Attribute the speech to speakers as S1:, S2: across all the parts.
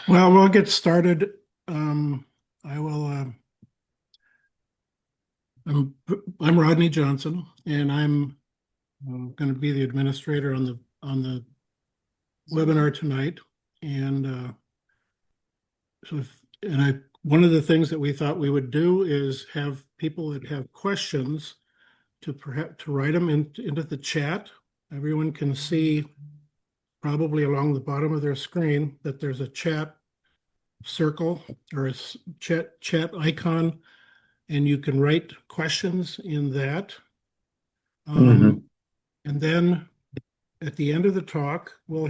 S1: Well, we'll get started. I will. I'm I'm Rodney Johnson, and I'm going to be the administrator on the webinar tonight. And so, and I one of the things that we thought we would do is have people that have questions to perhaps to write them into the chat. Everyone can see probably along the bottom of their screen that there's a chat circle or a chat icon, and you can write questions in that.
S2: hmm
S1: Um, and then at the end of the talk, we'll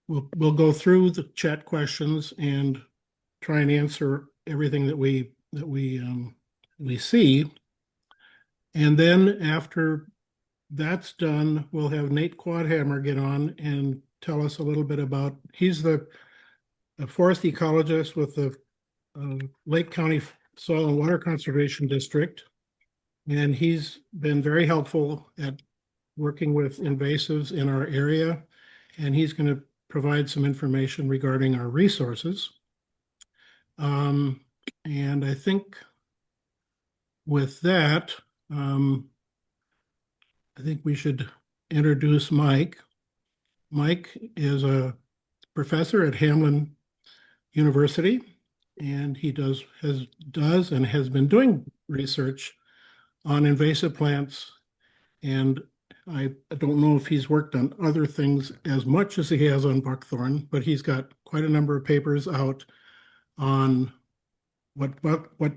S1: go through the chat questions and try and answer everything that we see. And then after that's done, we'll have Nate Quadhammer get on and tell us a little bit about. He's a forest ecologist with the Lake County Soil and Water Conservation District, and he's been very helpful at working with invasives in our area, and he's going to provide some information regarding our resources. Um, and I think with that, um, I think we should introduce Mike. Mike is a professor at Hamlin University, and he does and has been doing research on invasive plants. And I don't know if he's worked on other things as much as he has on buckthorn, but he's got quite a number of papers out on what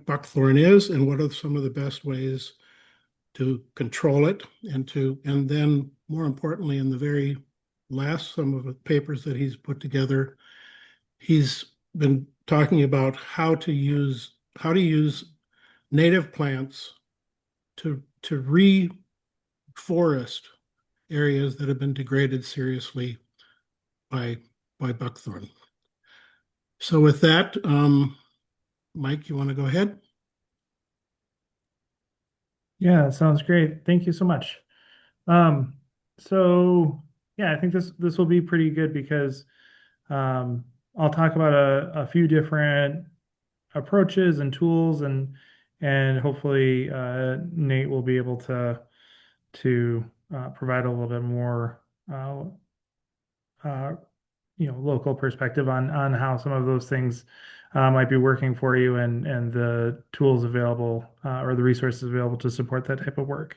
S1: buckthorn is and what are some of the best ways to control it, and then more importantly, in the very last some of the papers that he's put together, he's been talking about how to use native plants to reforest areas that have been degraded seriously by buckthorn. So with that, Mike, you want to go ahead?
S3: Yeah, sounds great. Thank you so much. Um, so yeah, I think this will be pretty good because I'll talk about a few different approaches and tools and hopefully Nate will be able to provide a little bit more uh, uh, local perspective on how some of those things might be working for you and the tools available or the resources available to support that type of work.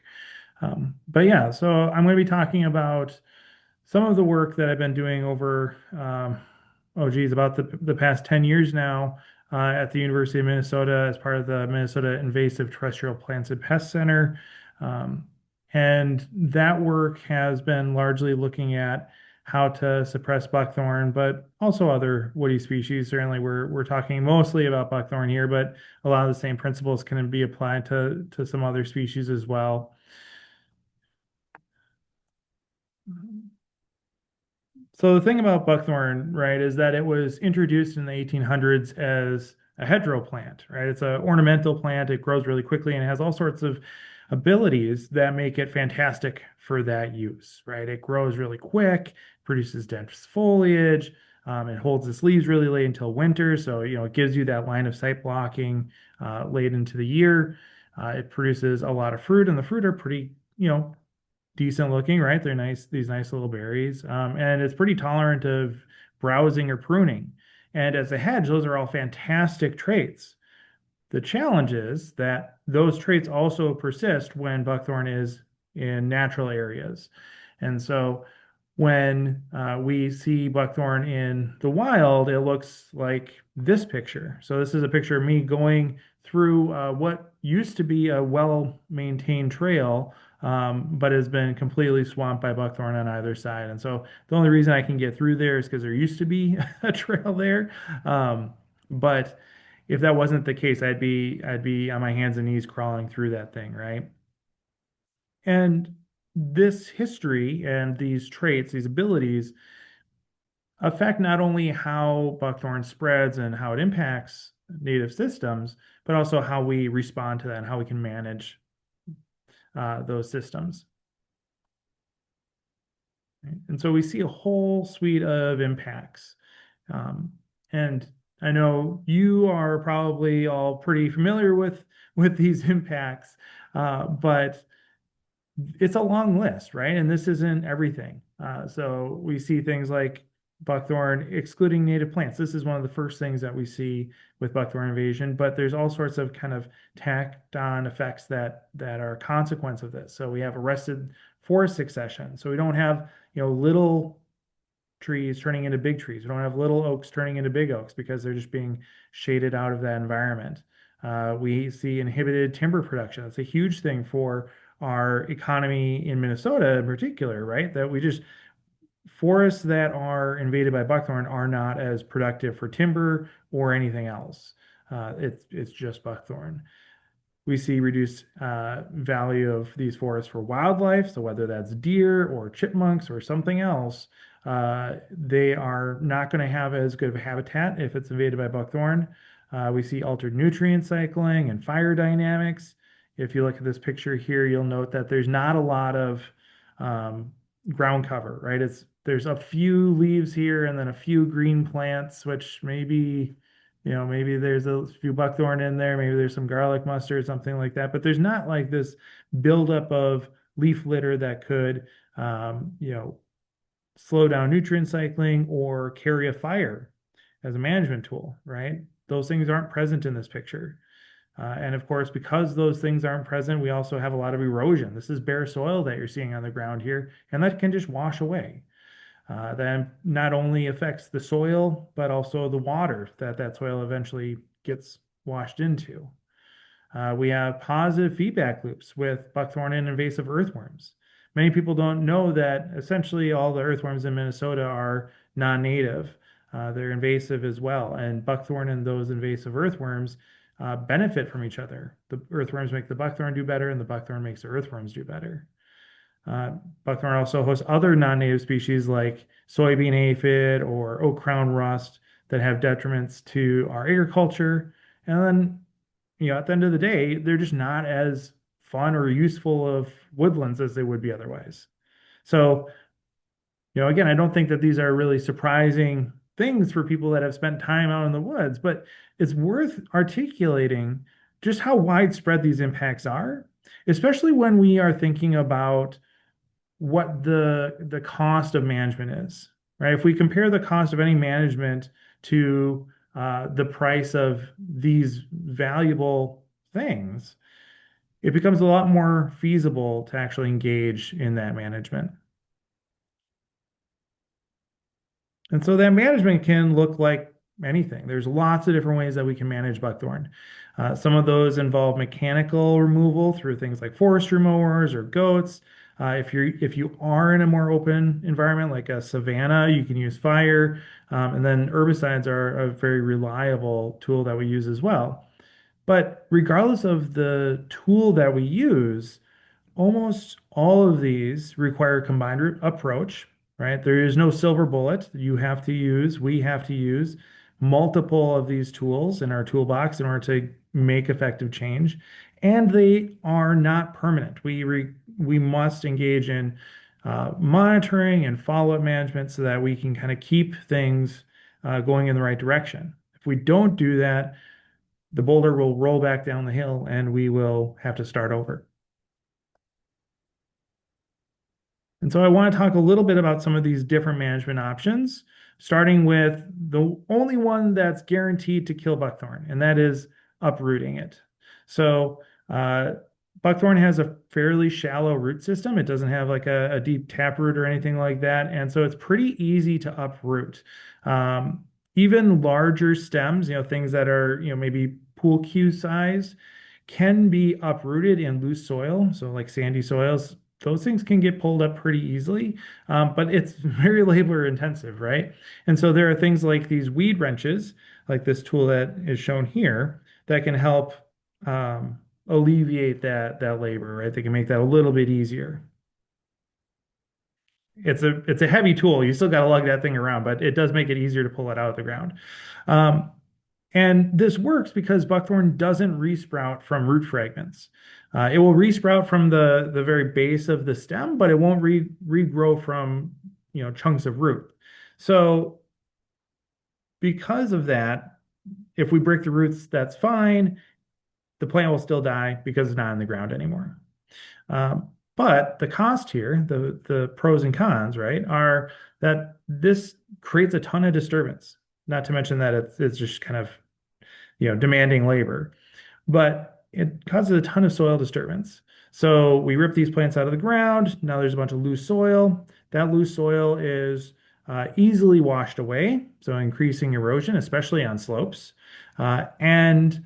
S3: But yeah, so I'm going to be talking about some of the work that I've been doing over, oh geez, about the past 10 years now at the University of Minnesota as part of the Minnesota Invasive Terrestrial Plants and Pest Center. Um, and that work has been largely looking at how to suppress buckthorn, but also other woody species. Certainly, we're talking mostly about buckthorn here, but a lot of the same principles can be applied to some other species as well. So the thing about buckthorn, right, is that it was introduced in the 1800s as a hedgerow plant, right? It's an ornamental plant. It grows really quickly and it has all sorts of abilities that make it fantastic for that use, right? It grows really quick, produces dense foliage. It holds its leaves really late until winter, so it gives you that line of sight blocking late into the year. It produces a lot of fruit, and the fruit are pretty, decent looking, right? They're nice, these nice little berries. And it's pretty tolerant of browsing or pruning. And as a hedge, those are all fantastic traits. The challenge is that those traits also persist when buckthorn is in natural areas. And so when we see buckthorn in the wild, it looks like this picture. So this is a picture of me going through what used to be a well-maintained trail, but has been completely swamped by buckthorn on either side. And so the only reason I can get through there is because there used to be a trail there. But if that wasn't the case, I'd be on my hands and knees crawling through that thing, right? And this history and these traits, these abilities affect not only how buckthorn spreads and how it impacts native systems, but also how we respond to that and how we can manage those systems. right? And so we see a whole suite of impacts. Um, and I know you are probably all pretty familiar with these impacts, but it's a long list, right? And this isn't everything. So we see things like buckthorn excluding native plants. This is one of the first things that we see with buckthorn invasion, but there's all sorts of kind of tacked on effects that are a consequence of this. So we have arrested forest succession. So we don't have, little trees turning into big trees. We don't have little oaks turning into big oaks because they're just being shaded out of that environment. We see inhibited timber production. That's a huge thing for our economy in Minnesota in particular, right? That we just forests that are invaded by buckthorn are not as productive for timber or anything else. It's just buckthorn. We see reduced value of these forests for wildlife. So whether that's deer or chipmunks or something else, they are not going to have as good of a habitat if it's invaded by buckthorn. We see altered nutrient cycling and fire dynamics. If you look at this picture here, you'll note that there's not a lot of ground cover, right? There's a few leaves here and then a few green plants, which maybe there's a few buckthorn in there, maybe there's some garlic mustard, something like that. But there's not like this buildup of leaf litter that could, slow down nutrient cycling or carry a fire as a management tool, right? Those things aren't present in this picture. And of course, because those things aren't present, we also have a lot of erosion. This is bare soil that you're seeing on the ground here, and that can just wash away. That not only affects the soil, but also the water that soil eventually gets washed into. We have positive feedback loops with buckthorn and invasive earthworms. Many people don't know that essentially all the earthworms in Minnesota are non-native. They're invasive as well, and buckthorn and those invasive earthworms benefit from each other. The earthworms make the buckthorn do better, and the buckthorn makes the earthworms do better. Buckthorn also hosts other non-native species like soybean aphid or oak crown rust that have detriments to our agriculture. And then, at the end of the day, they're just not as fun or useful of woodlands as they would be otherwise. So, again, I don't think that these are really surprising things for people that have spent time out in the woods, but it's worth articulating just how widespread these impacts are, especially when we are thinking about what the cost of management is, right? If we compare the cost of any management to the price of these valuable things, it becomes a lot more feasible to actually engage in that management. And so that management can look like anything. There's lots of different ways that we can manage buckthorn. Some of those involve mechanical removal through things like forestry mowers or goats. If you are in a more open environment like a savanna, you can use fire. And then herbicides are a very reliable tool that we use as well. But regardless of the tool that we use, almost all of these require a combined approach, right? There is no silver bullet. We have to use multiple of these tools in our toolbox in order to make effective change. And they are not permanent. We must engage in monitoring and follow-up management so that we can kind of keep things going in the right direction. If we don't do that, the boulder will roll back down the hill and we will have to start over. And so I want to talk a little bit about some of these different management options, starting with the only one that's guaranteed to kill buckthorn, and that is uprooting it. So buckthorn has a fairly shallow root system. It doesn't have like a deep taproot or anything like that. And so it's pretty easy to uproot. Even larger stems, things that are, maybe pool cue size, can be uprooted in loose soil. So like sandy soils, those things can get pulled up pretty easily, but it's very labor intensive, right? And so there are things like these weed wrenches, like this tool that is shown here, that can help alleviate that labor, right? They can make that a little bit easier. It's a heavy tool. You still got to lug that thing around, but it does make it easier to pull it out of the ground. And this works because buckthorn doesn't resprout from root fragments. It will resprout from the very base of the stem, but it won't regrow from chunks of root. So because of that, if we break the roots, that's fine. The plant will still die because it's not in the ground anymore. But the cost here, the pros and cons, right, are that this creates a ton of disturbance. Not to mention that it's just kind of demanding labor, but it causes a ton of soil disturbance. So we rip these plants out of the ground. Now there's a bunch of loose soil. That loose soil is easily washed away, so increasing erosion, especially on slopes, and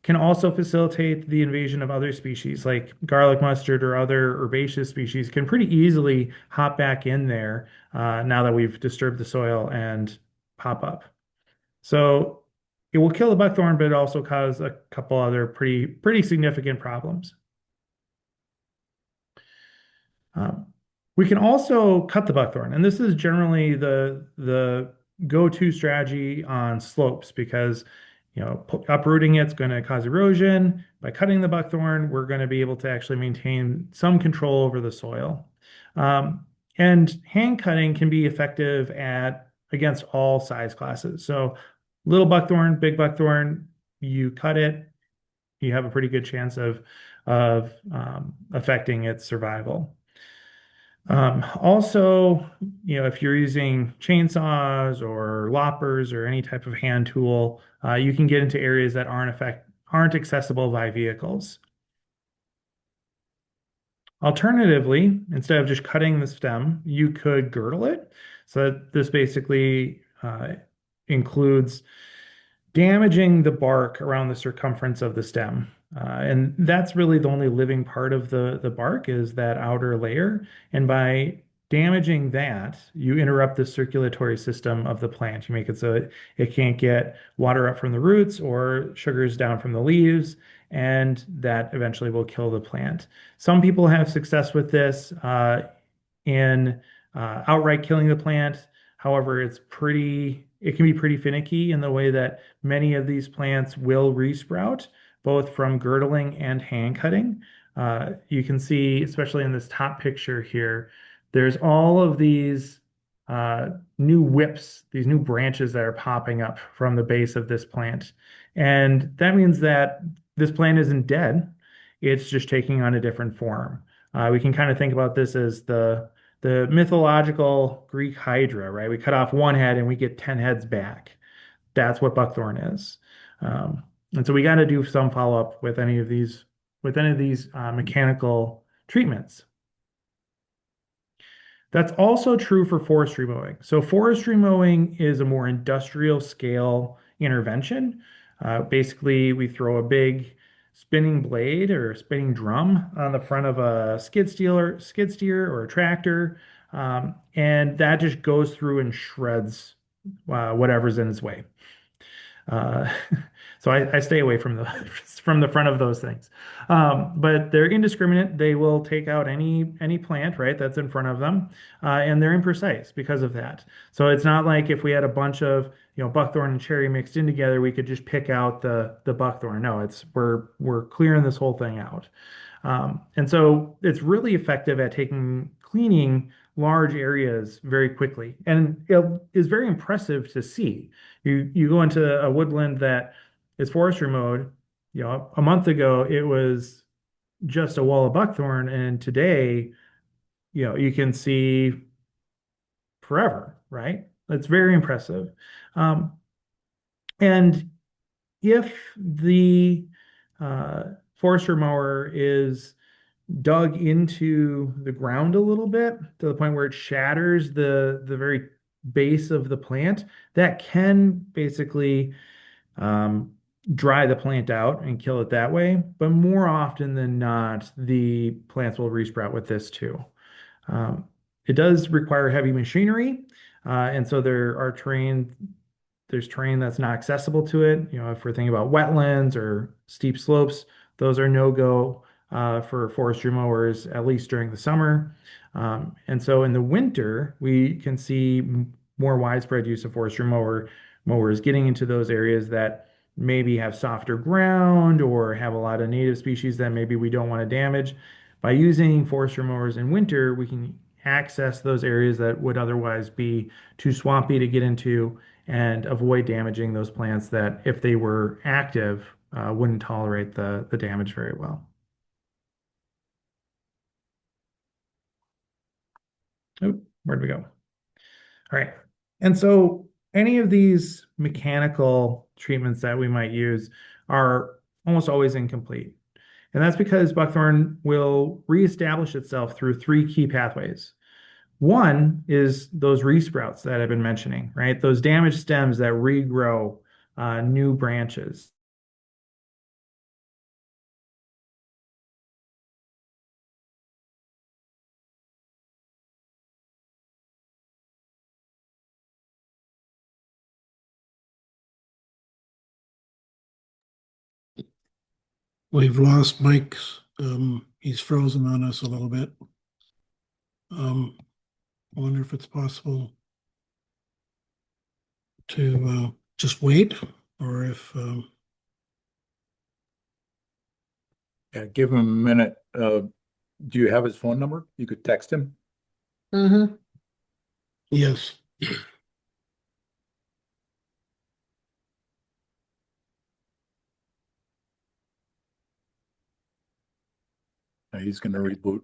S3: can also facilitate the invasion of other species like garlic mustard or other herbaceous species can pretty easily hop back in there now that we've disturbed the soil and pop up. So it will kill the buckthorn, but it also cause a couple other pretty significant problems. Um, we can also cut the buckthorn, and this is generally the go-to strategy on slopes because uprooting it's going to cause erosion. By cutting the buckthorn, we're going to be able to actually maintain some control over the soil. And hand cutting can be effective against all size classes. So little buckthorn, big buckthorn, you cut it, you have a pretty good chance of affecting its survival. Also, if you're using chainsaws or loppers or any type of hand tool, you can get into areas that aren't accessible by vehicles. Alternatively, instead of just cutting the stem, you could girdle it. So this basically includes damaging the bark around the circumference of the stem. And that's really the only living part of the bark is that outer layer. And by damaging that, you interrupt the circulatory system of the plant. You make it so it can't get water up from the roots or sugars down from the leaves, and that eventually will kill the plant. Some people have success with this in outright killing the plant. However, it can be pretty finicky in the way that many of these plants will resprout, both from girdling and hand cutting. You can see, especially in this top picture here, there's all of these new whips, these new branches that are popping up from the base of this plant. And that means that this plant isn't dead. It's just taking on a different form. We can kind of think about this as the mythological Greek Hydra, right? We cut off one head and we get 10 heads back. That's what buckthorn is. And so we got to do some follow-up with any of these mechanical treatments. That's also true for forestry mowing. So forestry mowing is a more industrial scale intervention. Basically, we throw a big spinning blade or spinning drum on the front of a skid steer or a tractor, and that just goes through and shreds whatever's in its way. Uh, so I stay away from the front of those things. But they're indiscriminate. They will take out any plant, right, that's in front of them, and they're imprecise because of that. So it's not like if we had a bunch of buckthorn and cherry mixed in together, we could just pick out the buckthorn. No, we're clearing this whole thing out. And so it's really effective at cleaning large areas very quickly. And it is very impressive to see. You go into a woodland that is forestry mowed, a month ago it was just a wall of buckthorn, and today, you can see forever, right? It's very impressive. And if the forester mower is dug into the ground a little bit to the point where it shatters the very base of the plant, that can basically dry the plant out and kill it that way. But more often than not, the plants will resprout with this too. It does require heavy machinery, and so there's terrain that's not accessible to it. If we're thinking about wetlands or steep slopes, those are no-go for forestry mowers, at least during the summer. And so in the winter, we can see more widespread use of forestry mowers getting into those areas that maybe have softer ground or have a lot of native species that maybe we don't want to damage. By using forestry mowers in winter, we can access those areas that would otherwise be too swampy to get into and avoid damaging those plants that, if they were active, wouldn't tolerate the damage very well. Oop, where'd we go? All right. And so any of these mechanical treatments that we might use are almost always incomplete. And that's because buckthorn will reestablish itself through three key pathways. One is those resprouts that I've been mentioning, right? Those damaged stems that regrow new branches.
S1: We've lost Mike's. He's frozen on us a little bit. I wonder if it's possible to just wait, or if
S2: Yeah, give him a minute. Do you have his phone number? You could text him.
S1: yes.
S2: He's going to reboot.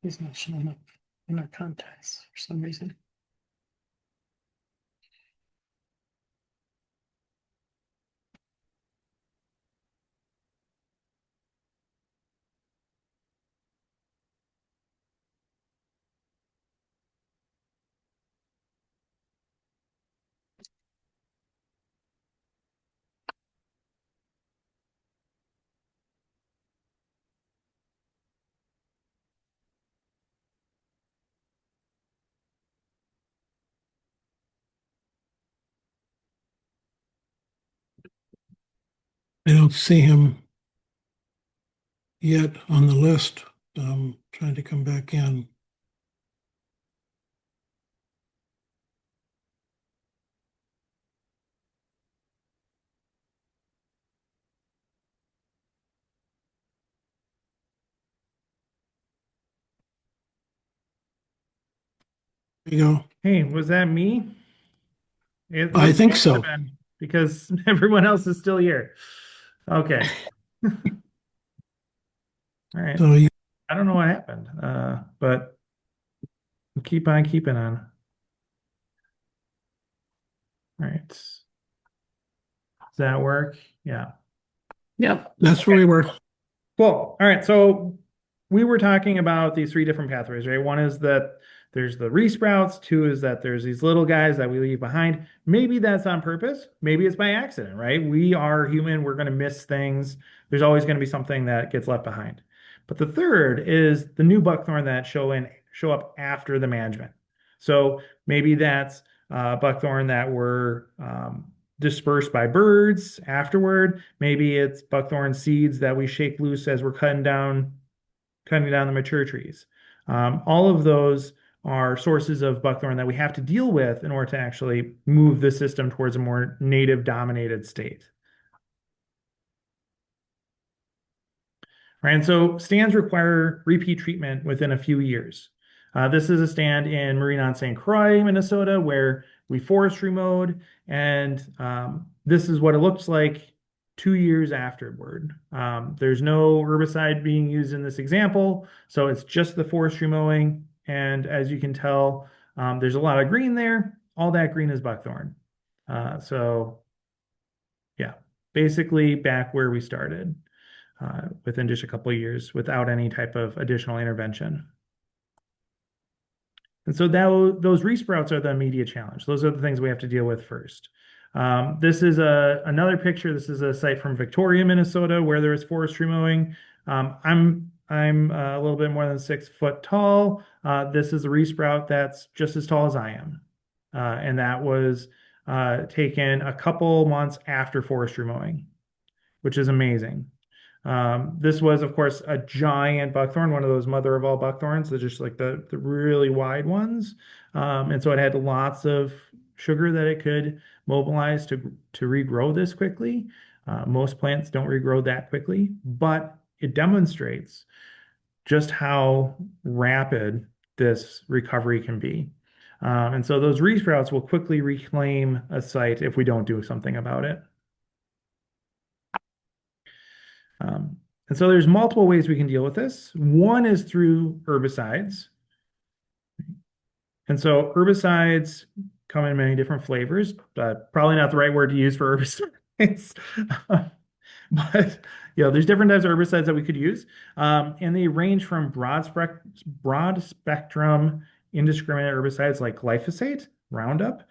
S4: He's not showing up in our contacts for some reason.
S1: I don't see him yet on the list. Trying to come back in. There you go.
S3: Hey, was that me?
S1: I think
S3: It must
S1: so.
S3: have been, because everyone else is still here. Okay. All right.
S1: So you,
S3: I don't know what happened, but we'll keep on keeping on. All right. Does that work? Yeah.
S4: Yep.
S1: that's where we were.
S3: Cool. All right. So we were talking about these three different pathways, right? One is that there's the resprouts. Two is that there's these little guys that we leave behind. Maybe that's on purpose. Maybe it's by accident, right? We are human. We're going to miss things. There's always going to be something that gets left behind. But the third is the new buckthorn that show up after the management. So maybe that's buckthorn that were dispersed by birds afterward. Maybe it's buckthorn seeds that we shake loose as we're cutting down the mature trees. All of those are sources of buckthorn that we have to deal with in order to actually move the system towards a more native dominated state. Right, and so stands require repeat treatment within a few years. This is a stand in Marine St. Croix, Minnesota, where we forestry mowed, and this is what it looks like 2 years afterward. There's no herbicide being used in this example, so it's just the forestry mowing. And as you can tell, there's a lot of green there. All that green is buckthorn. So yeah, basically back where we started within just a couple of years without any type of additional intervention. And so those resprouts are the immediate challenge. Those are the things we have to deal with first. This is another picture. This is a site from Victoria, Minnesota, where there is forestry mowing. I'm a little bit more than 6 foot tall. This is a resprout that's just as tall as I am. And that was taken a couple months after forestry mowing, which is amazing. This was, of course, a giant buckthorn, one of those mother of all buckthorns. They're just like the really wide ones. And so it had lots of sugar that it could mobilize to regrow this quickly. Most plants don't regrow that quickly, but it demonstrates just how rapid this recovery can be. And so those resprouts will quickly reclaim a site if we don't do something about it. And so there's multiple ways we can deal with this. One is through herbicides. And so herbicides come in many different flavors, but probably not the right word to use for herbicides. But there's different types of herbicides that we could use, and they range from broad spectrum indiscriminate herbicides like glyphosate, Roundup,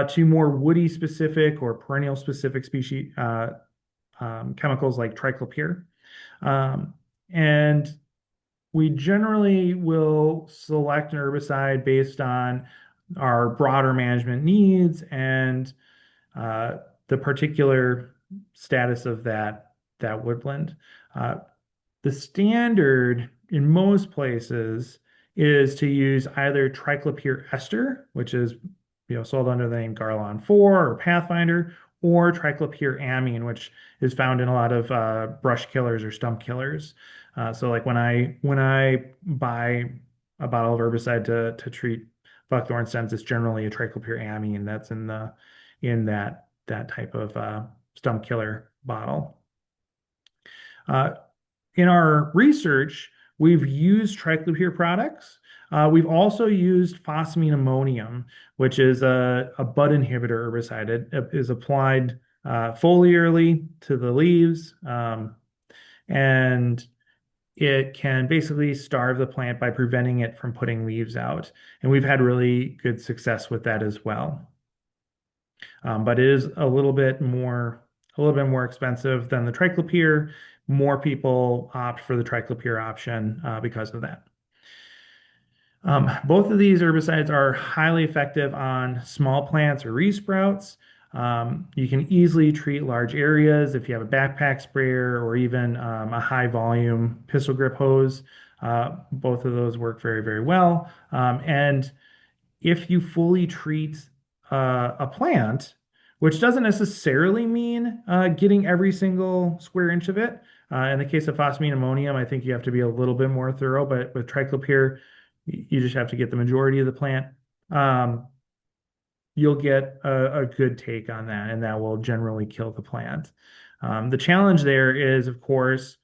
S3: to more woody specific or perennial specific species chemicals like triclopyr. And we generally will select an herbicide based on our broader management needs and the particular status of that woodland. The standard in most places is to use either triclopyr ester, which is sold under the name Garlon 4 or Pathfinder, or triclopyr amine, which is found in a lot of brush killers or stump killers. So like when I buy a bottle of herbicide to treat buckthorn stems, it's generally a triclopyr amine that's in that type of stump killer bottle. In our research, we've used triclopyr products. We've also used phosphine ammonium, which is a bud inhibitor herbicide. It is applied foliarly to the leaves, and it can basically starve the plant by preventing it from putting leaves out. And we've had really good success with that as well. But it is a little bit more expensive than the triclopyr. More people opt for the triclopyr option because of that. Both of these herbicides are highly effective on small plants or resprouts. You can easily treat large areas if you have a backpack sprayer or even a high volume pistol grip hose. Both of those work very, very well. And if you fully treat a plant, which doesn't necessarily mean getting every single square inch of it. In the case of phosphine ammonium, I think you have to be a little bit more thorough, but with triclopyr, you just have to get the majority of the plant. You'll get a good take on that, and that will generally kill the plant. The challenge there is, of course,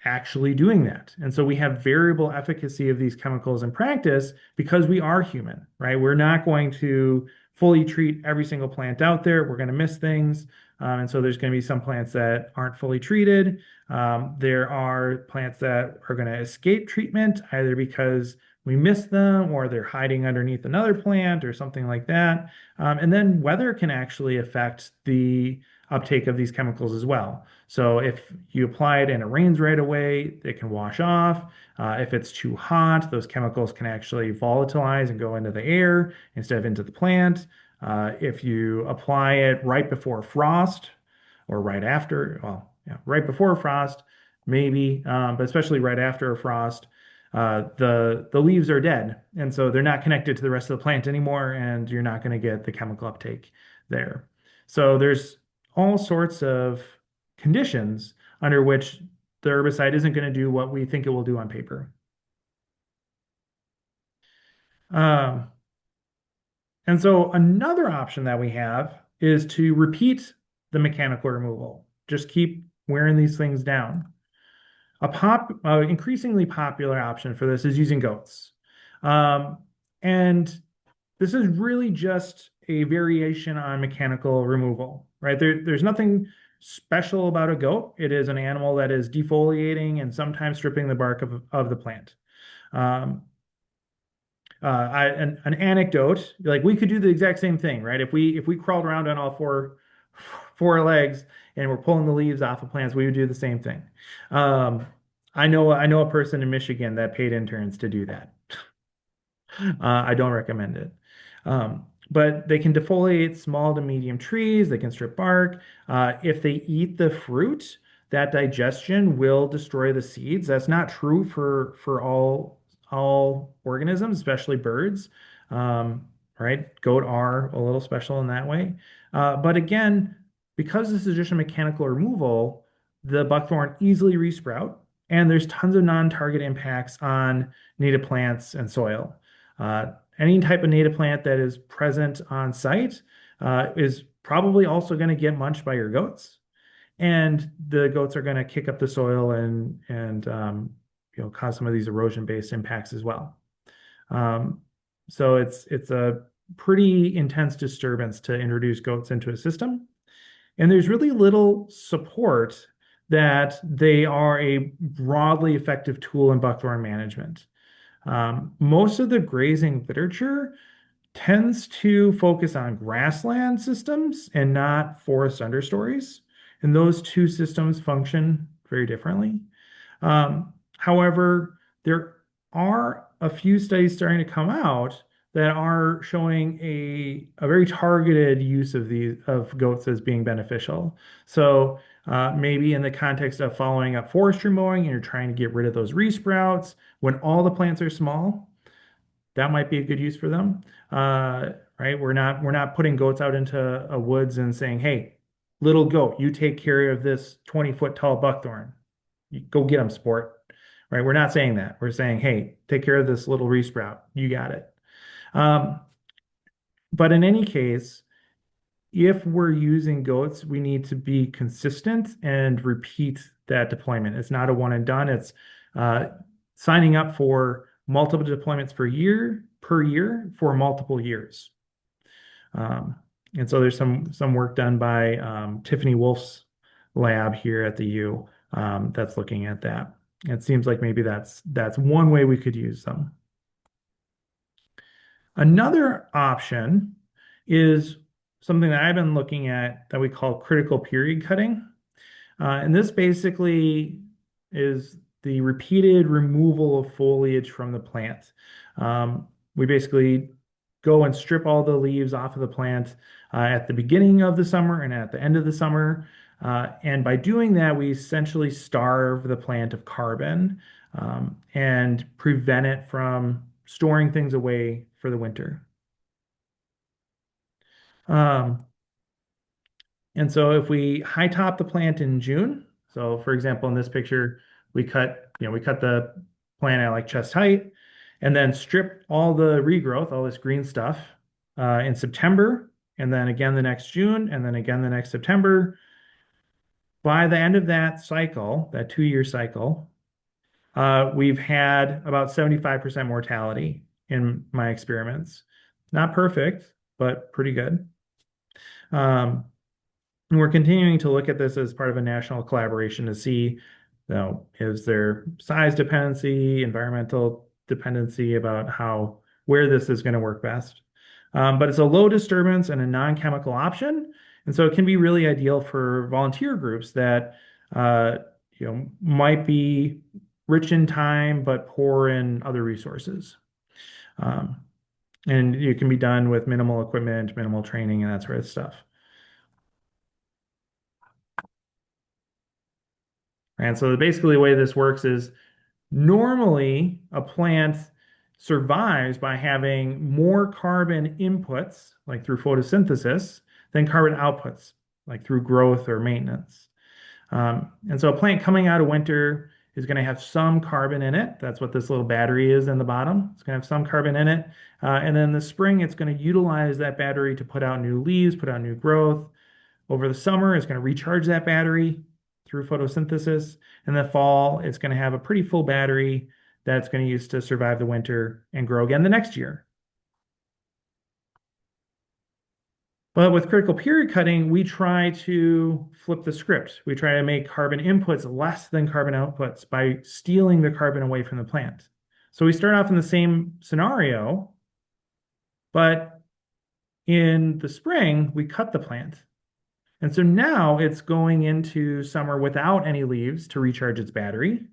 S3: actually doing that. And so we have variable efficacy of these chemicals in practice because we are human, right? We're not going to fully treat every single plant out there. We're going to miss things. And so there's going to be some plants that aren't fully treated. There are plants that are going to escape treatment either because we miss them or they're hiding underneath another plant or something like that. And then weather can actually affect the uptake of these chemicals as well. So if you apply it and it rains right away, it can wash off. If it's too hot, those chemicals can actually volatilize and go into the air instead of into the plant. If you apply it right before frost or right after, right before frost, maybe, but especially right after a frost, the leaves are dead. And so they're not connected to the rest of the plant anymore, and you're not going to get the chemical uptake there. So there's all sorts of conditions under which the herbicide isn't going to do what we think it will do on paper. And so another option that we have is to repeat the mechanical removal. Just keep wearing these things down. Increasingly popular option for this is using goats. And this is really just a variation on mechanical removal, right? There's nothing special about a goat. It is an animal that is defoliating and sometimes stripping the bark of the plant. An anecdote, like we could do the exact same thing, right? If we crawled around on all four legs and we're pulling the leaves off of plants, we would do the same thing. I know a person in Michigan that paid interns to do that. I don't recommend it. But they can defoliate small to medium trees. They can strip bark. If they eat the fruit, that digestion will destroy the seeds. That's not true for all organisms, especially birds. right? Goat are a little special in that way. But again, because this is just a mechanical removal, the buckthorn easily resprout, and there's tons of non-target impacts on native plants and soil. Any type of native plant that is present on site is probably also going to get munched by your goats, and the goats are going to kick up the soil and cause some of these erosion-based impacts as well. So it's a pretty intense disturbance to introduce goats into a system. And there's really little support that they are a broadly effective tool in buckthorn management. Most of the grazing literature tends to focus on grassland systems and not forest understories. And those two systems function very differently. However, there are a few studies starting to come out that are showing a very targeted use of goats as being beneficial. So maybe in the context of following up forestry mowing and you're trying to get rid of those resprouts when all the plants are small, that might be a good use for them. Right? We're not putting goats out into a woods and saying, "Hey, little goat, you take care of this 20-foot tall buckthorn. You go get them, sport." Right? We're not saying that. We're saying, "Hey, take care of this little resprout. You got it." But in any case, if we're using goats, we need to be consistent and repeat that deployment. It's not a one and done. It's signing up for multiple deployments per year for multiple years. And so there's some work done by Tiffany Wolf's lab here at the U that's looking at that. It seems like maybe that's one way we could use them. Another option is something that I've been looking at that we call critical period cutting. And this basically is the repeated removal of foliage from the plant. We basically go and strip all the leaves off of the plant at the beginning of the summer and at the end of the summer. And by doing that, we essentially starve the plant of carbon and prevent it from storing things away for the winter. And so if we high top the plant in June, so for example, in this picture, we cut the plant at like chest height and then strip all the regrowth, all this green stuff, in September, and then again the next June, and then again the next September. By the end of that cycle, that 2-year cycle, we've had about 75% mortality in my experiments. Not perfect, but pretty good. And we're continuing to look at this as part of a national collaboration to see, is there size dependency, environmental dependency about where this is going to work best. But it's a low disturbance and a non-chemical option. And so it can be really ideal for volunteer groups that might be rich in time but poor in other resources. And it can be done with minimal equipment, minimal training, and that sort of stuff. And so basically the way this works is normally a plant survives by having more carbon inputs, like through photosynthesis, than carbon outputs, like through growth or maintenance. And so a plant coming out of winter is going to have some carbon in it. That's what this little battery is in the bottom. It's going to have some carbon in it. And then in the spring, it's going to utilize that battery to put out new leaves, put out new growth. Over the summer, it's going to recharge that battery through photosynthesis. In the fall, it's going to have a pretty full battery that it's going to use to survive the winter and grow again the next year. But with critical period cutting, we try to flip the script. We try to make carbon inputs less than carbon outputs by stealing the carbon away from the plant. So we start off in the same scenario, but in the spring, we cut the plant. And so now it's going into summer without any leaves to recharge its battery.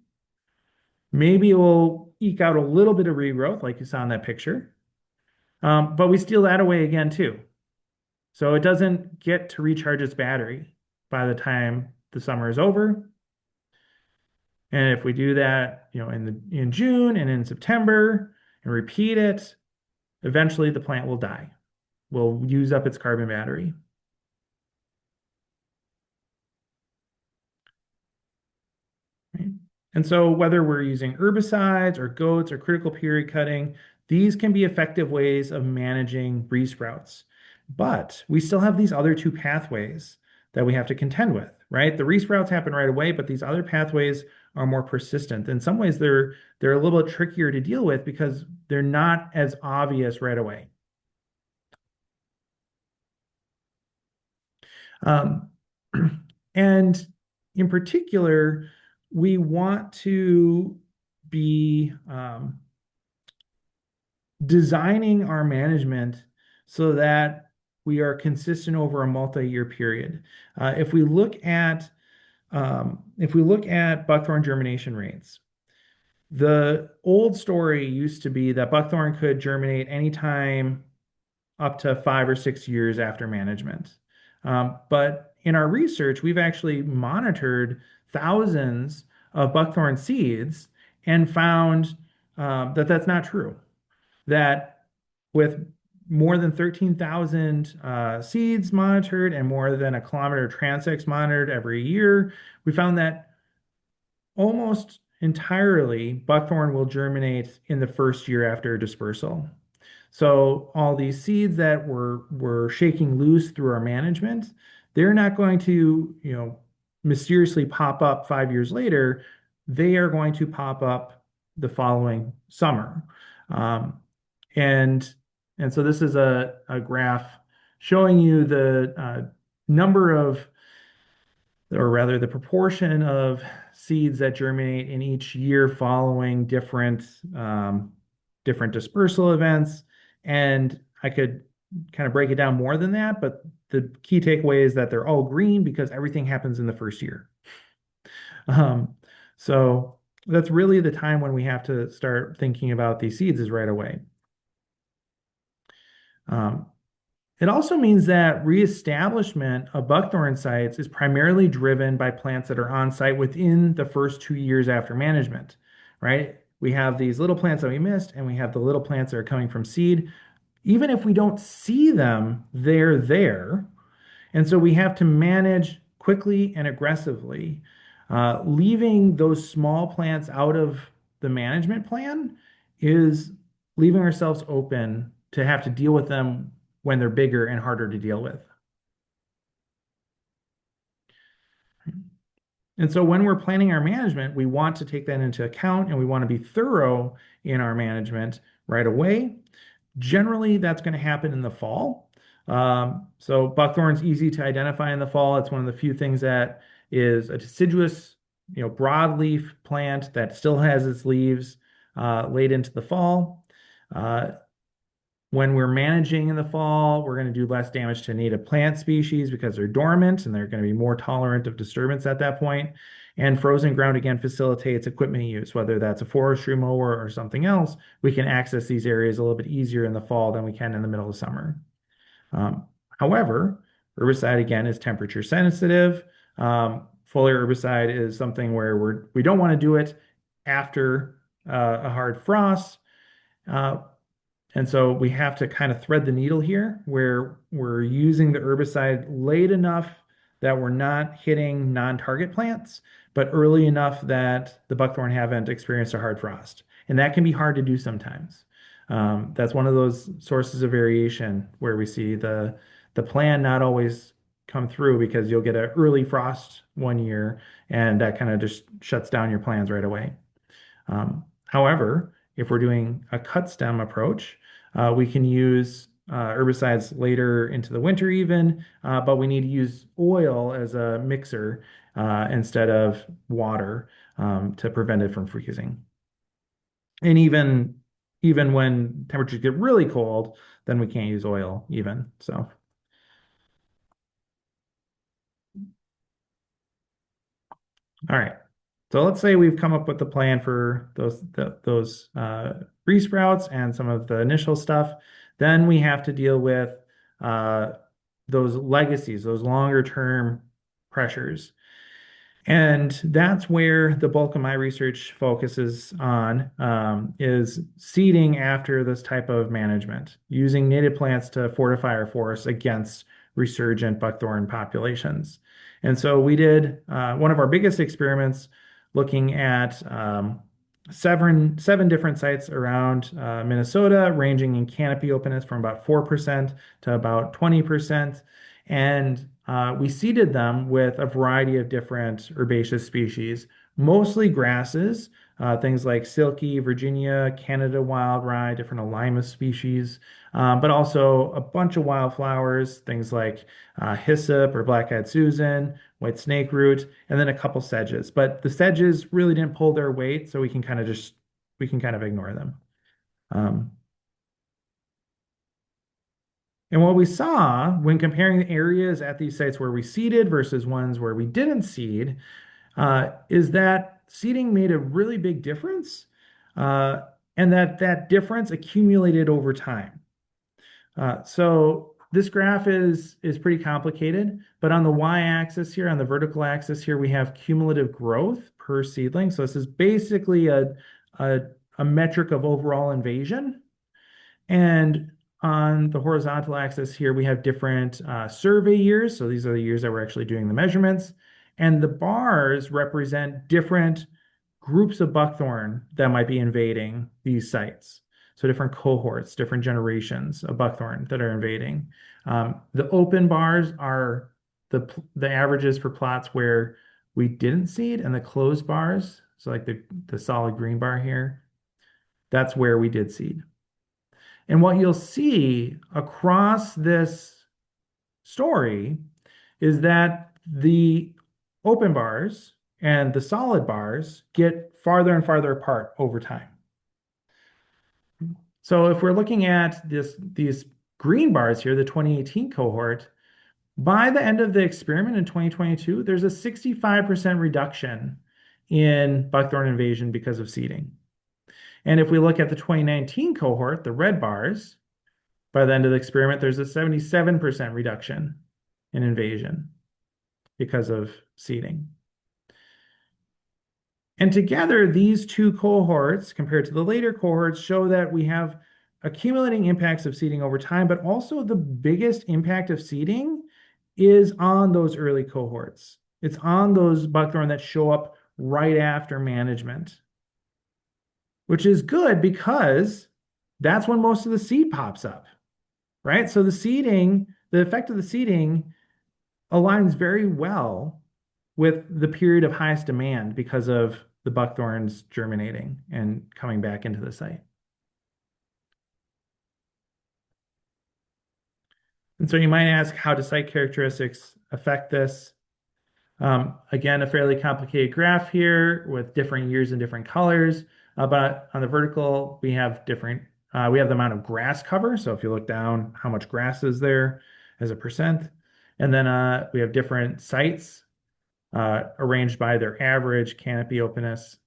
S3: Maybe it will eke out a little bit of regrowth like you saw in that picture. But we steal that away again too. So it doesn't get to recharge its battery by the time the summer is over. And if we do that, in June and in September and repeat it, eventually the plant will die. will use up its carbon battery. Right? And so whether we're using herbicides or goats or critical period cutting, these can be effective ways of managing resprouts. But we still have these other two pathways that we have to contend with, right? The resprouts happen right away, but these other pathways are more persistent. In some ways, they're a little bit trickier to deal with because they're not as obvious right away. Um, and in particular, we want to be designing our management so that we are consistent over a multi-year period. If we look at buckthorn germination rates, the old story used to be that buckthorn could germinate anytime up to 5 or 6 years after management. But in our research, we've actually monitored thousands of buckthorn seeds and found that that's not true. That with more than 13,000 seeds monitored and more than a kilometer transects monitored every year, we found that almost entirely buckthorn will germinate in the first year after dispersal. So all these seeds that we're shaking loose through our management, they're not going to, mysteriously pop up 5 years later. They are going to pop up the following summer. And and so this is a graph showing you the number of, or rather the proportion of seeds that germinate in each year following different dispersal events. And I could kind of break it down more than that, but the key takeaway is that they're all green because everything happens in the first year. So that's really the time when we have to start thinking about these seeds is right away. It also means that reestablishment of buckthorn sites is primarily driven by plants that are on site within the first 2 years after management, right? We have these little plants that we missed, and we have the little plants that are coming from seed. Even if we don't see them, they're there. And so we have to manage quickly and aggressively. Leaving those small plants out of the management plan is leaving ourselves open to have to deal with them when they're bigger and harder to deal with. And so when we're planning our management, we want to take that into account and we want to be thorough in our management right away. Generally, that's going to happen in the fall. So buckthorn's easy to identify in the fall. It's one of the few things that is a deciduous, broadleaf plant that still has its leaves late into the fall. When we're managing in the fall, we're going to do less damage to native plant species because they're dormant and they're going to be more tolerant of disturbance at that point. And frozen ground, again, facilitates equipment use, whether that's a forestry mower or something else. We can access these areas a little bit easier in the fall than we can in the middle of summer. However, herbicide, again, is temperature sensitive. Foliar herbicide is something where we don't want to do it after a hard frost. And so we have to kind of thread the needle here where we're using the herbicide late enough that we're not hitting non-target plants, but early enough that the buckthorn haven't experienced a hard frost. And that can be hard to do sometimes. That's one of those sources of variation where we see the plan not always come through because you'll get an early frost one year and that kind of just shuts down your plans right away. However, if we're doing a cut stem approach, we can use herbicides later into the winter even, but we need to use oil as a mixer instead of water to prevent it from freezing. And even when temperatures get really cold, then we can't use oil even. So. All right. So let's say we've come up with a plan for those resprouts and some of the initial stuff. Then we have to deal with those legacies, those longer term pressures. And that's where the bulk of my research focuses on, is seeding after this type of management, using native plants to fortify our forests against resurgent buckthorn populations. And so we did one of our biggest experiments looking at seven different sites around Minnesota, ranging in canopy openness from about 4% to about 20%. And we seeded them with a variety of different herbaceous species, mostly grasses, things like silky, Virginia, Canada wild rye, different Alimus species, but also a bunch of wildflowers, things like hyssop or black-eyed Susan, white snakeroot, and then a couple sedges. But the sedges really didn't pull their weight, so we can kind of ignore them. And what we saw when comparing the areas at these sites where we seeded versus ones where we didn't seed, is that seeding made a really big difference, and that difference accumulated over time. So this graph is pretty complicated, but on the y-axis here, on the vertical axis here, we have cumulative growth per seedling. So this is basically a metric of overall invasion. And on the horizontal axis here, we have different survey years. So these are the years that we're actually doing the measurements. And the bars represent different groups of buckthorn that might be invading these sites. So different cohorts, different generations of buckthorn that are invading. The open bars are the averages for plots where we didn't seed, and the closed bars, so like the solid green bar here, that's where we did seed. And what you'll see across this story is that the open bars and the solid bars get farther and farther apart over time. So if we're looking at these green bars here, the 2018 cohort, by the end of the experiment in 2022, there's a 65% reduction in buckthorn invasion because of seeding. And if we look at the 2019 cohort, the red bars, by the end of the experiment, there's a 77% reduction in invasion because of seeding. And together, these two cohorts, compared to the later cohorts, show that we have accumulating impacts of seeding over time, but also the biggest impact of seeding is on those early cohorts. It's on those buckthorn that show up right after management, which is good because that's when most of the seed pops up, right? So the effect of the seeding aligns very well with the period of highest demand because of the buckthorns germinating and coming back into the site. And so you might ask, how do site characteristics affect this? Again, a fairly complicated graph here with different years and different colors. But on the vertical, we have the amount of grass cover. So if you look down, how much grass is there as a percent. And then we have different sites arranged by their average canopy openness.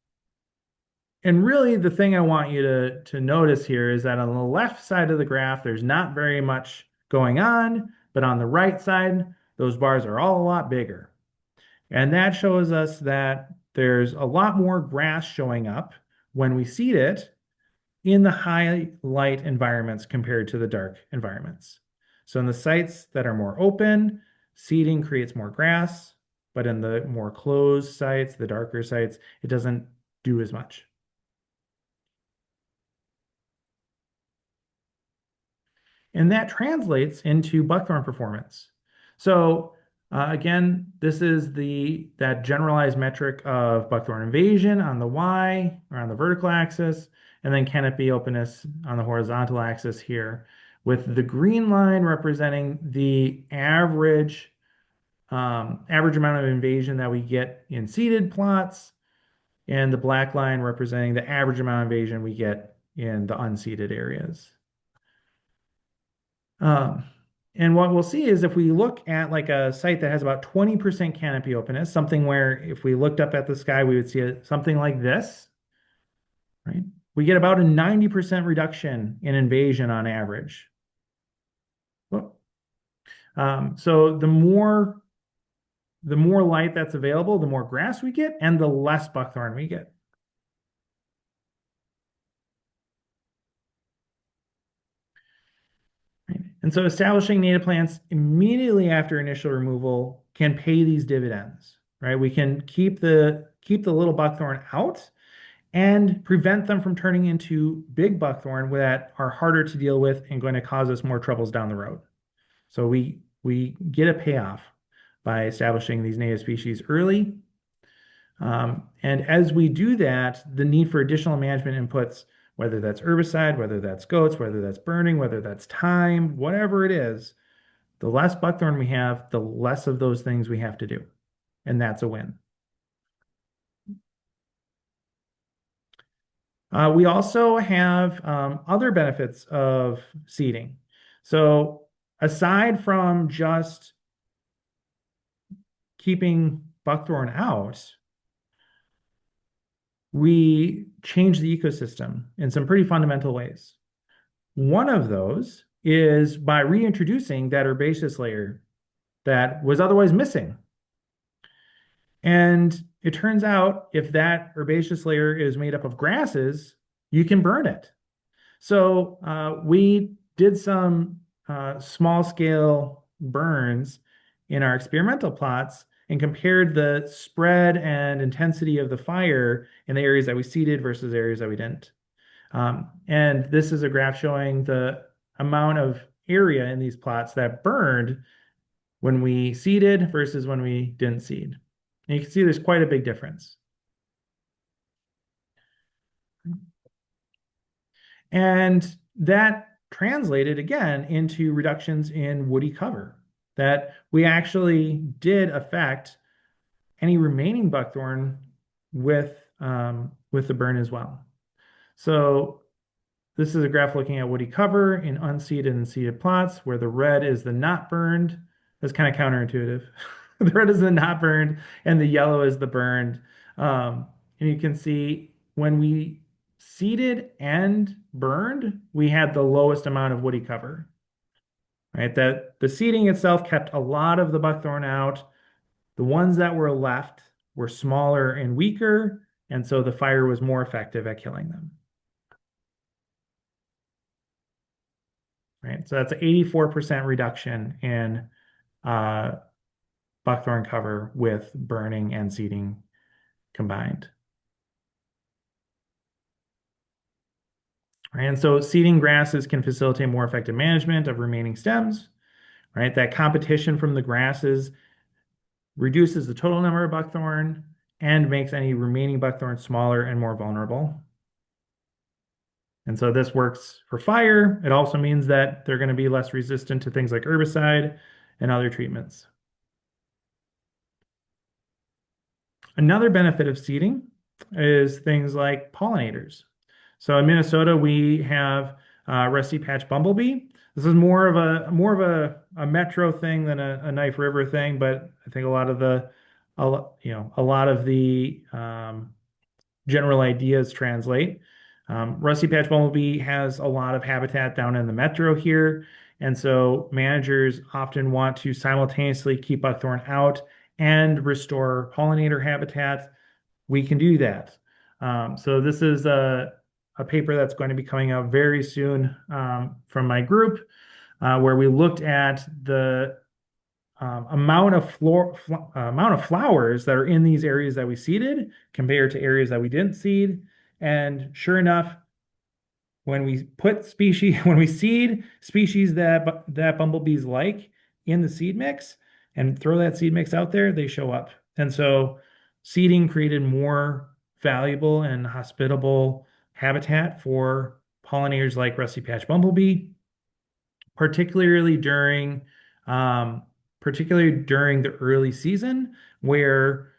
S3: And really, the thing I want you to notice here is that on the left side of the graph, there's not very much going on, but on the right side, those bars are all a lot bigger. And that shows us that there's a lot more grass showing up when we seed it in the high light environments compared to the dark environments. So in the sites that are more open, seeding creates more grass, but in the more closed sites, the darker sites, it doesn't do as much. And that translates into buckthorn performance. So again, this is that generalized metric of buckthorn invasion on the Y or on the vertical axis, and then canopy openness on the horizontal axis here, with the green line representing the average amount of invasion that we get in seeded plots, and the black line representing the average amount of invasion we get in the unseeded areas. And what we'll see is if we look at like a site that has about 20% canopy openness, something where if we looked up at the sky, we would see something like this, right? We get about a 90% reduction in invasion on average. So the more the more light that's available, the more grass we get and the less buckthorn we get. Right? And so establishing native plants immediately after initial removal can pay these dividends, right? We can keep the little buckthorn out and prevent them from turning into big buckthorn that are harder to deal with and going to cause us more troubles down the road. So we get a payoff by establishing these native species early. And as we do that, the need for additional management inputs, whether that's herbicide, whether that's goats, whether that's burning, whether that's time, whatever it is, the less buckthorn we have, the less of those things we have to do. And that's a win. We also have other benefits of seeding. So aside from just keeping buckthorn out, we change the ecosystem in some pretty fundamental ways. One of those is by reintroducing that herbaceous layer that was otherwise missing. And it turns out if that herbaceous layer is made up of grasses, you can burn it. So we did some small scale burns in our experimental plots and compared the spread and intensity of the fire in the areas that we seeded versus areas that we didn't. And this is a graph showing the amount of area in these plots that burned when we seeded versus when we didn't seed. And you can see there's quite a big difference. And that translated again into reductions in woody cover, that we actually did affect any remaining buckthorn with the burn as well. So this is a graph looking at woody cover in unseeded and seeded plots where the red is the not burned. That's kind of counterintuitive. The red is the not burned and the yellow is the burned. And you can see when we seeded and burned, we had the lowest amount of woody cover, right? That the seeding itself kept a lot of the buckthorn out. The ones that were left were smaller and weaker, and so the fire was more effective at killing them. Right, so that's an 84% reduction in buckthorn cover with burning and seeding combined. Right, and so seeding grasses can facilitate more effective management of remaining stems. Right, that competition from the grasses reduces the total number of buckthorn and makes any remaining buckthorn smaller and more vulnerable. And so this works for fire. It also means that they're going to be less resistant to things like herbicide and other treatments. Another benefit of seeding is things like pollinators. So in Minnesota, we have rusty patch bumblebee. This is more of a metro thing than a Knife River thing, but I think a lot of the general ideas translate. Rusty patch bumblebee has a lot of habitat down in the metro here, and so managers often want to simultaneously keep buckthorn out and restore pollinator habitat. We can do that. So this is a paper that's going to be coming out very soon from my group, where we looked at the amount of flowers that are in these areas that we seeded compared to areas that we didn't seed. And sure enough, when we seed species that bumblebees like in the seed mix and throw that seed mix out there, they show up. And so seeding created more valuable and hospitable habitat for pollinators like rusty patch bumblebee, particularly during the early season where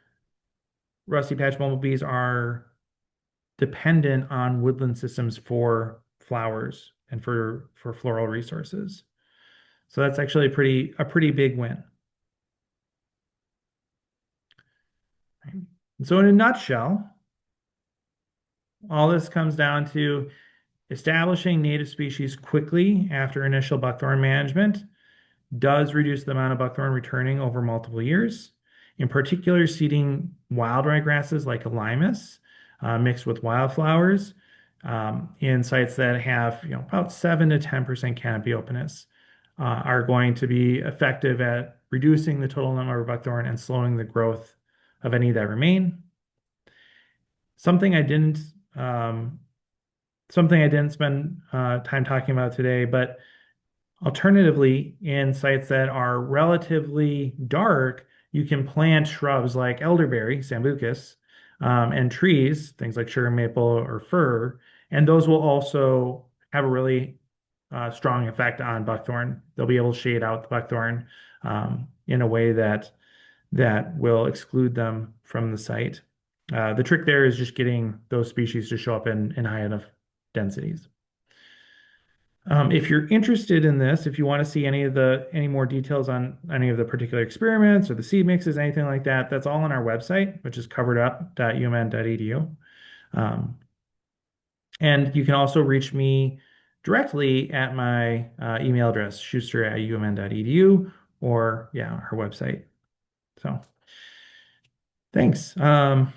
S3: rusty patch bumblebees are dependent on woodland systems for flowers and for floral resources. So that's actually a pretty big win. So in a nutshell, all this comes down to establishing native species quickly after initial buckthorn management does reduce the amount of buckthorn returning over multiple years. in particular seeding wild ryegrasses like limas mixed with wildflowers in sites that have about 7 to 10% canopy openness are going to be effective at reducing the total number of buckthorn and slowing the growth of any that remain. Something I didn't spend time talking about today, but alternatively, in sites that are relatively dark, you can plant shrubs like elderberry, sambucus, and trees, things like sugar maple or fir, and those will also have a really strong effect on buckthorn. They'll be able to shade out the buckthorn in a way that will exclude them from the site. The trick there is just getting those species to show up in high enough densities. If you're interested in this, if you want to see any more details on any of the particular experiments or the seed mixes, anything like that, that's all on our website, which is coveredup.umn.edu. And you can also reach me directly at my email address, schuster@umn.edu, or our website. So thanks. I'm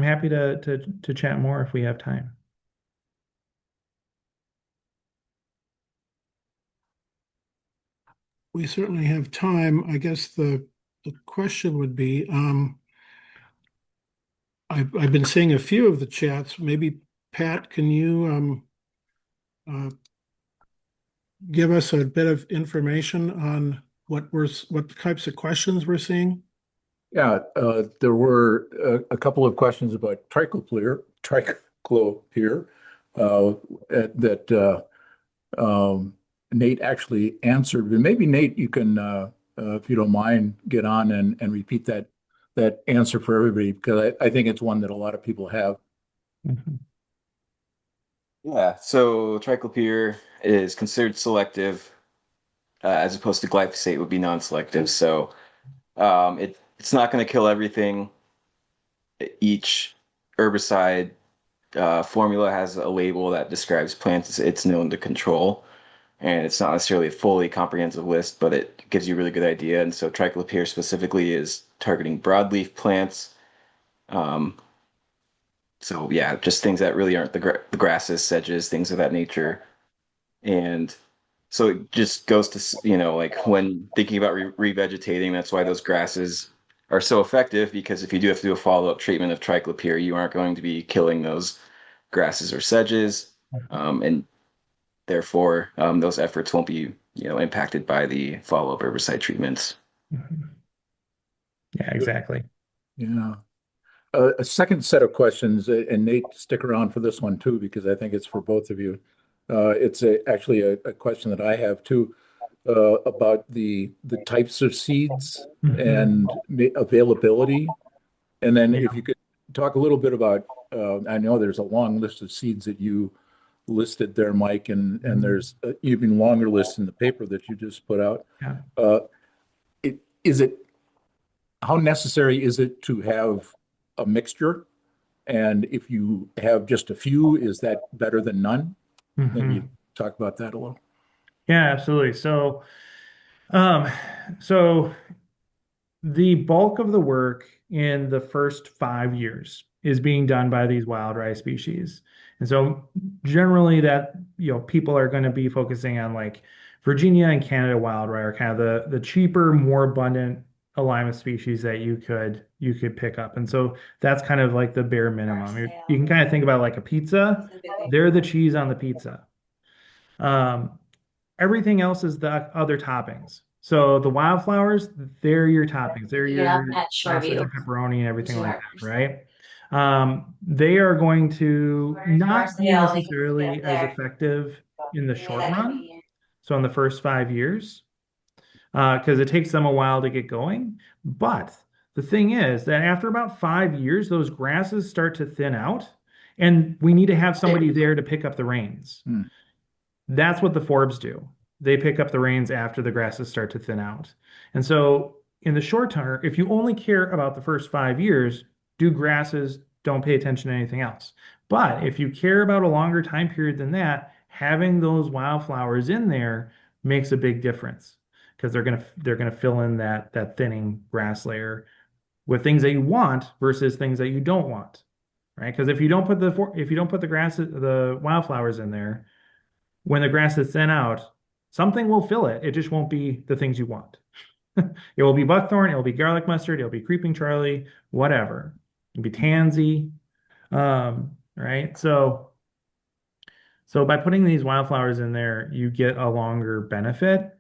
S3: happy to chat more if we have time.
S1: We certainly have time. I guess the question would be, I've been seeing a few of the chats. Maybe Pat, can you give us a bit of information on what types of questions we're seeing?
S2: Yeah, there were a couple of questions about triclopyr that Nate actually answered. But maybe Nate, you can, if you don't mind, get on and repeat that answer for everybody, because I think it's one that a lot of people have.
S3: Mhm.
S5: Yeah, so triclopyr is considered selective, as opposed to glyphosate would be non-selective. So it's not going to kill everything. Each herbicide formula has a label that describes plants it's known to control, and it's not necessarily a fully comprehensive list, but it gives you a really good idea. And so triclopyr specifically is targeting broadleaf plants. So yeah, just things that really aren't the grasses, sedges, things of that nature. And so it just goes to, like when thinking about revegetating, that's why those grasses are so effective, because if you do have to do a follow-up treatment of triclopyr, you aren't going to be killing those grasses or sedges. And therefore, those efforts won't be, impacted by the follow-up herbicide treatments.
S3: Mhm. Yeah, exactly.
S2: Yeah. A second set of questions, and Nate, stick around for this one too, because I think it's for both of you. It's actually a question that I have too, about the types of seeds and availability. And then if you could talk a little bit about, I know there's a long list of seeds that you listed there, Mike, and there's an even longer list in the paper that you just put out.
S3: Yeah.
S2: How necessary is it to have a mixture? And if you have just a few, is that better than none? Maybe talk about that a little.
S3: Yeah, absolutely. So the bulk of the work in the first 5 years is being done by these wild rice species. And so generally that, people are going to be focusing on like Virginia and Canada wild rye are kind of the cheaper, more abundant Lima species that you could pick up. And so that's kind of like the bare minimum. You can kind of think about like a pizza. They're the cheese on the pizza. Everything else is the other toppings. So the wildflowers, they're your toppings. They're your sausage and pepperoni and everything like that, right? They are going to not be necessarily as effective in the short run. So in the first 5 years, because it takes them a while to get going. But the thing is that after about 5 years, those grasses start to thin out, and we need to have somebody there to pick up the reins. That's what the forbs do. They pick up the reins after the grasses start to thin out. And so in the short term, if you only care about the first 5 years, do grasses, don't pay attention to anything else. But if you care about a longer time period than that, having those wildflowers in there makes a big difference. because they're gonna fill in that thinning grass layer with things that you want versus things that you don't want, right? Because if you don't put the wildflowers in there, when the grass is thin out, something will fill it. It just won't be the things you want. It will be buckthorn, it will be garlic mustard, it'll be creeping Charlie, whatever. It'll be tansy, right? So by putting these wildflowers in there, you get a longer benefit.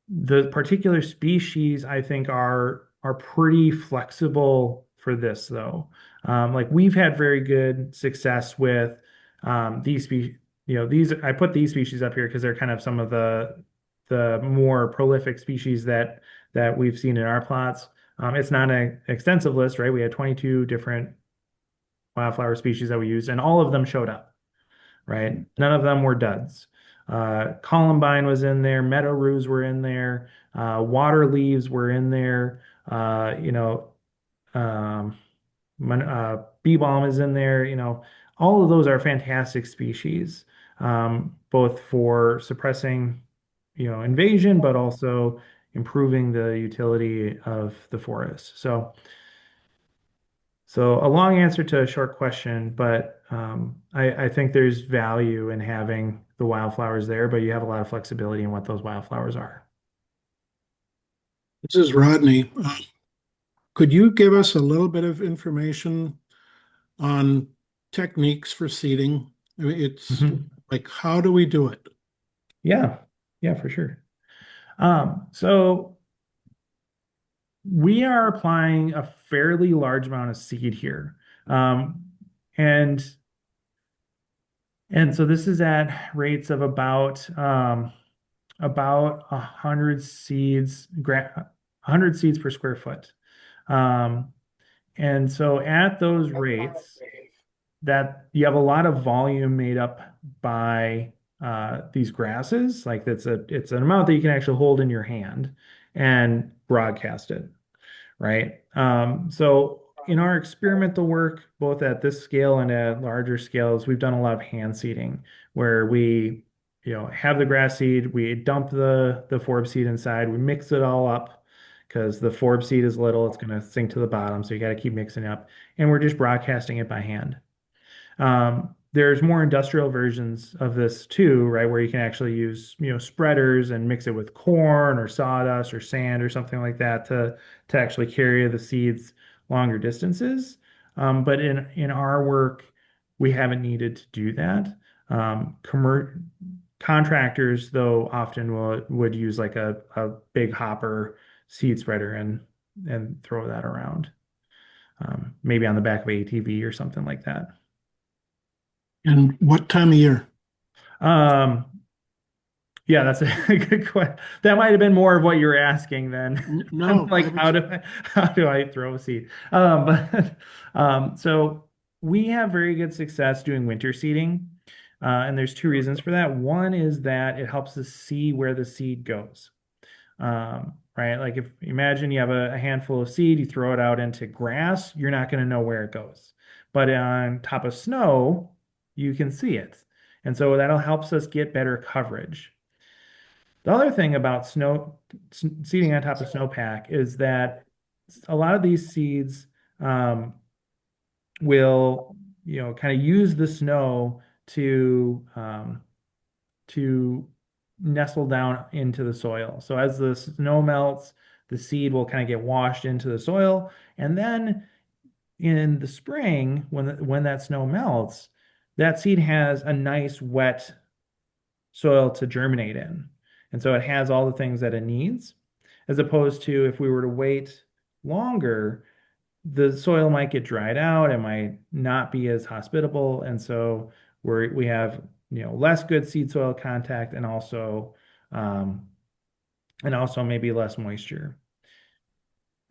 S3: The particular species, I think, are pretty flexible for this, though. Like we've had very good success with these species. These I put these species up here because they're kind of some of the more prolific species that we've seen in our plots. It's not an extensive list, right? We had 22 different wildflower species that we used, and all of them showed up, right? None of them were duds. Columbine was in there, meadow ruse were in there, water leaves were in there, um, bee balm is in there. All of those are fantastic species, both for suppressing, invasion, but also improving the utility of the forest. So a long answer to a short question, but I think there's value in having the wildflowers there, but you have a lot of flexibility in what those wildflowers are.
S1: This is Rodney. Could you give us a little bit of information on techniques for seeding? I mean, it's
S3: Mhm.
S1: like, how do we do it?
S3: Yeah, yeah, for sure. So we are applying a fairly large amount of seed here. Um, and and so this is at rates of about 100 seeds per square foot. Um, and so at those rates, that you have a lot of volume made up by these grasses. Like it's an amount that you can actually hold in your hand and broadcast it, right? So in our experimental work, both at this scale and at larger scales, we've done a lot of hand seeding where we, have the grass seed, we dump the forb seed inside, we mix it all up because the forb seed is little, it's going to sink to the bottom, so you got to keep mixing it up, and we're just broadcasting it by hand. There's more industrial versions of this too, right? Where you can actually use, spreaders and mix it with corn or sawdust or sand or something like that to actually carry the seeds longer distances. But in our work, we haven't needed to do that. Contractors, though, often would use like a big hopper seed spreader and throw that around, maybe on the back of an ATV or something like that.
S1: And what time of year?
S3: Um, yeah, that's a good question. That might have been more of what you were asking then.
S1: No,
S3: Like, how do I throw a seed? But so we have very good success doing winter seeding. And there's two reasons for that. One is that it helps us see where the seed goes. Right? Like if imagine you have a handful of seed, you throw it out into grass, you're not going to know where it goes. But on top of snow, you can see it. And so that'll helps us get better coverage. The other thing about seeding on top of snowpack is that a lot of these seeds will, kind of use the snow to nestle down into the soil. So as the snow melts, the seed will kind of get washed into the soil, and then in the spring, when that snow melts, that seed has a nice wet soil to germinate in. And so it has all the things that it needs, as opposed to if we were to wait longer, the soil might get dried out, it might not be as hospitable. And so we have, less good seed soil contact um, and also maybe less moisture.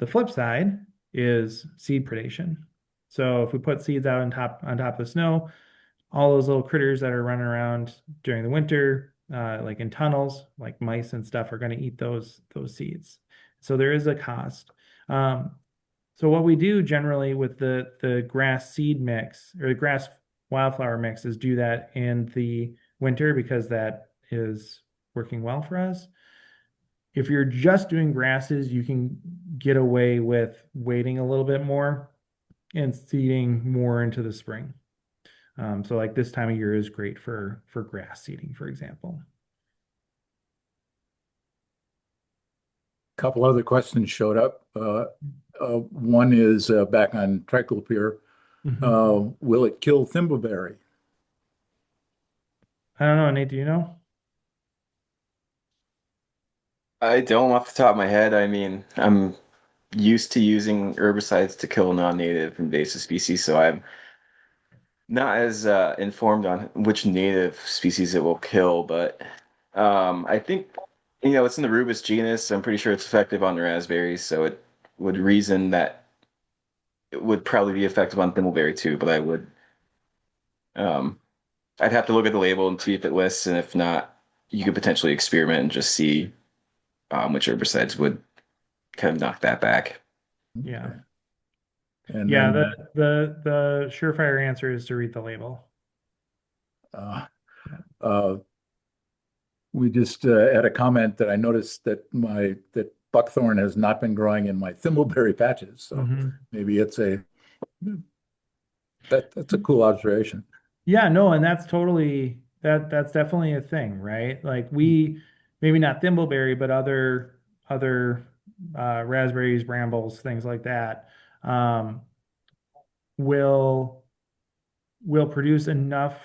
S3: The flip side is seed predation. So if we put seeds out on top of the snow, all those little critters that are running around during the winter, like in tunnels, like mice and stuff, are going to eat those seeds. So there is a cost. So what we do generally with the grass seed mix or the grass wildflower mix is do that in the winter because that is working well for us. If you're just doing grasses, you can get away with waiting a little bit more and seeding more into the spring. So like this time of year is great for grass seeding, for example.
S2: Couple other questions showed up. One is back on triclopyr. Will it kill thimbleberry?
S3: I don't know, Nate, do you know?
S5: I don't off the top of my head. I mean, I'm used to using herbicides to kill non-native invasive species, so I'm not as informed on which native species it will kill, but I think it's in the rubus genus. I'm pretty sure it's effective on raspberries, so it would reason that it would probably be effective on thimbleberry too. But um, I'd have to look at the label and see if it lists, and if not, you could potentially experiment and just see which herbicides would kind of knock that back.
S3: Yeah.
S2: And
S3: Yeah,
S2: then
S3: the surefire answer is to read the label.
S2: uh,
S3: Yeah.
S2: uh, we just had a comment that I noticed that buckthorn has not been growing in my thimbleberry patches. So maybe it's that's a cool observation.
S3: Yeah, no, and that's that's definitely a thing, right? Like we maybe not thimbleberry, but other raspberries, brambles, things like that, um, will produce enough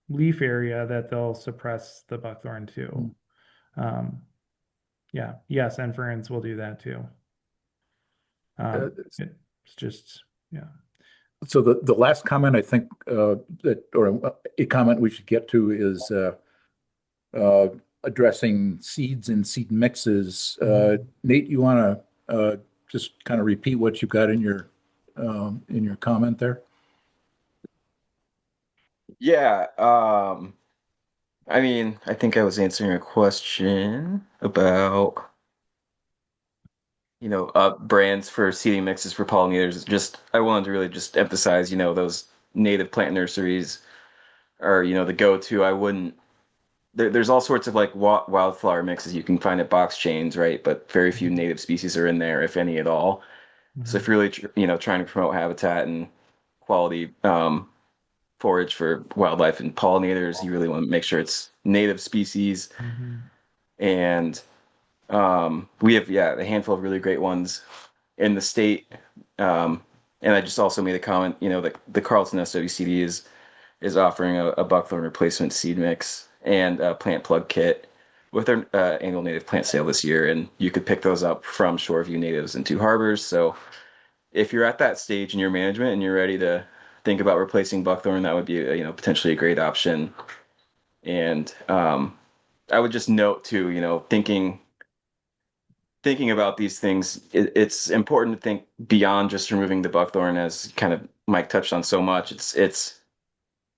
S3: leaf area that they'll suppress the buckthorn too. Um, yeah, yes, and ferns will do that too. It's just yeah.
S2: So the last comment I think a comment we should get to is addressing seeds and seed mixes. Nate, you want to just kind of repeat what you got in your comment there?
S5: Yeah, I mean, I think I was answering a question about, brands for seeding mixes for pollinators. Just, I wanted to really just emphasize, those native plant nurseries are, the go-to. I wouldn't, there's all sorts of like wildflower mixes you can find at box chains, right? But very few native species are in there, if any at all. So if you're really, trying to promote habitat and quality, forage for wildlife and pollinators, you really want to make sure it's native species. And we have, a handful of really great ones in the state. And I just also made a comment, the Carlton SWCD is offering a buckthorn replacement seed mix and a plant plug kit with their annual native plant sale this year. And you could pick those up from Shoreview Natives in Two Harbors. So if you're at that stage in your management and you're ready to think about replacing buckthorn, that would be potentially a great option. And I would just note too, thinking about these things, it's important to think beyond just removing the buckthorn, as kind of Mike touched on so much. It's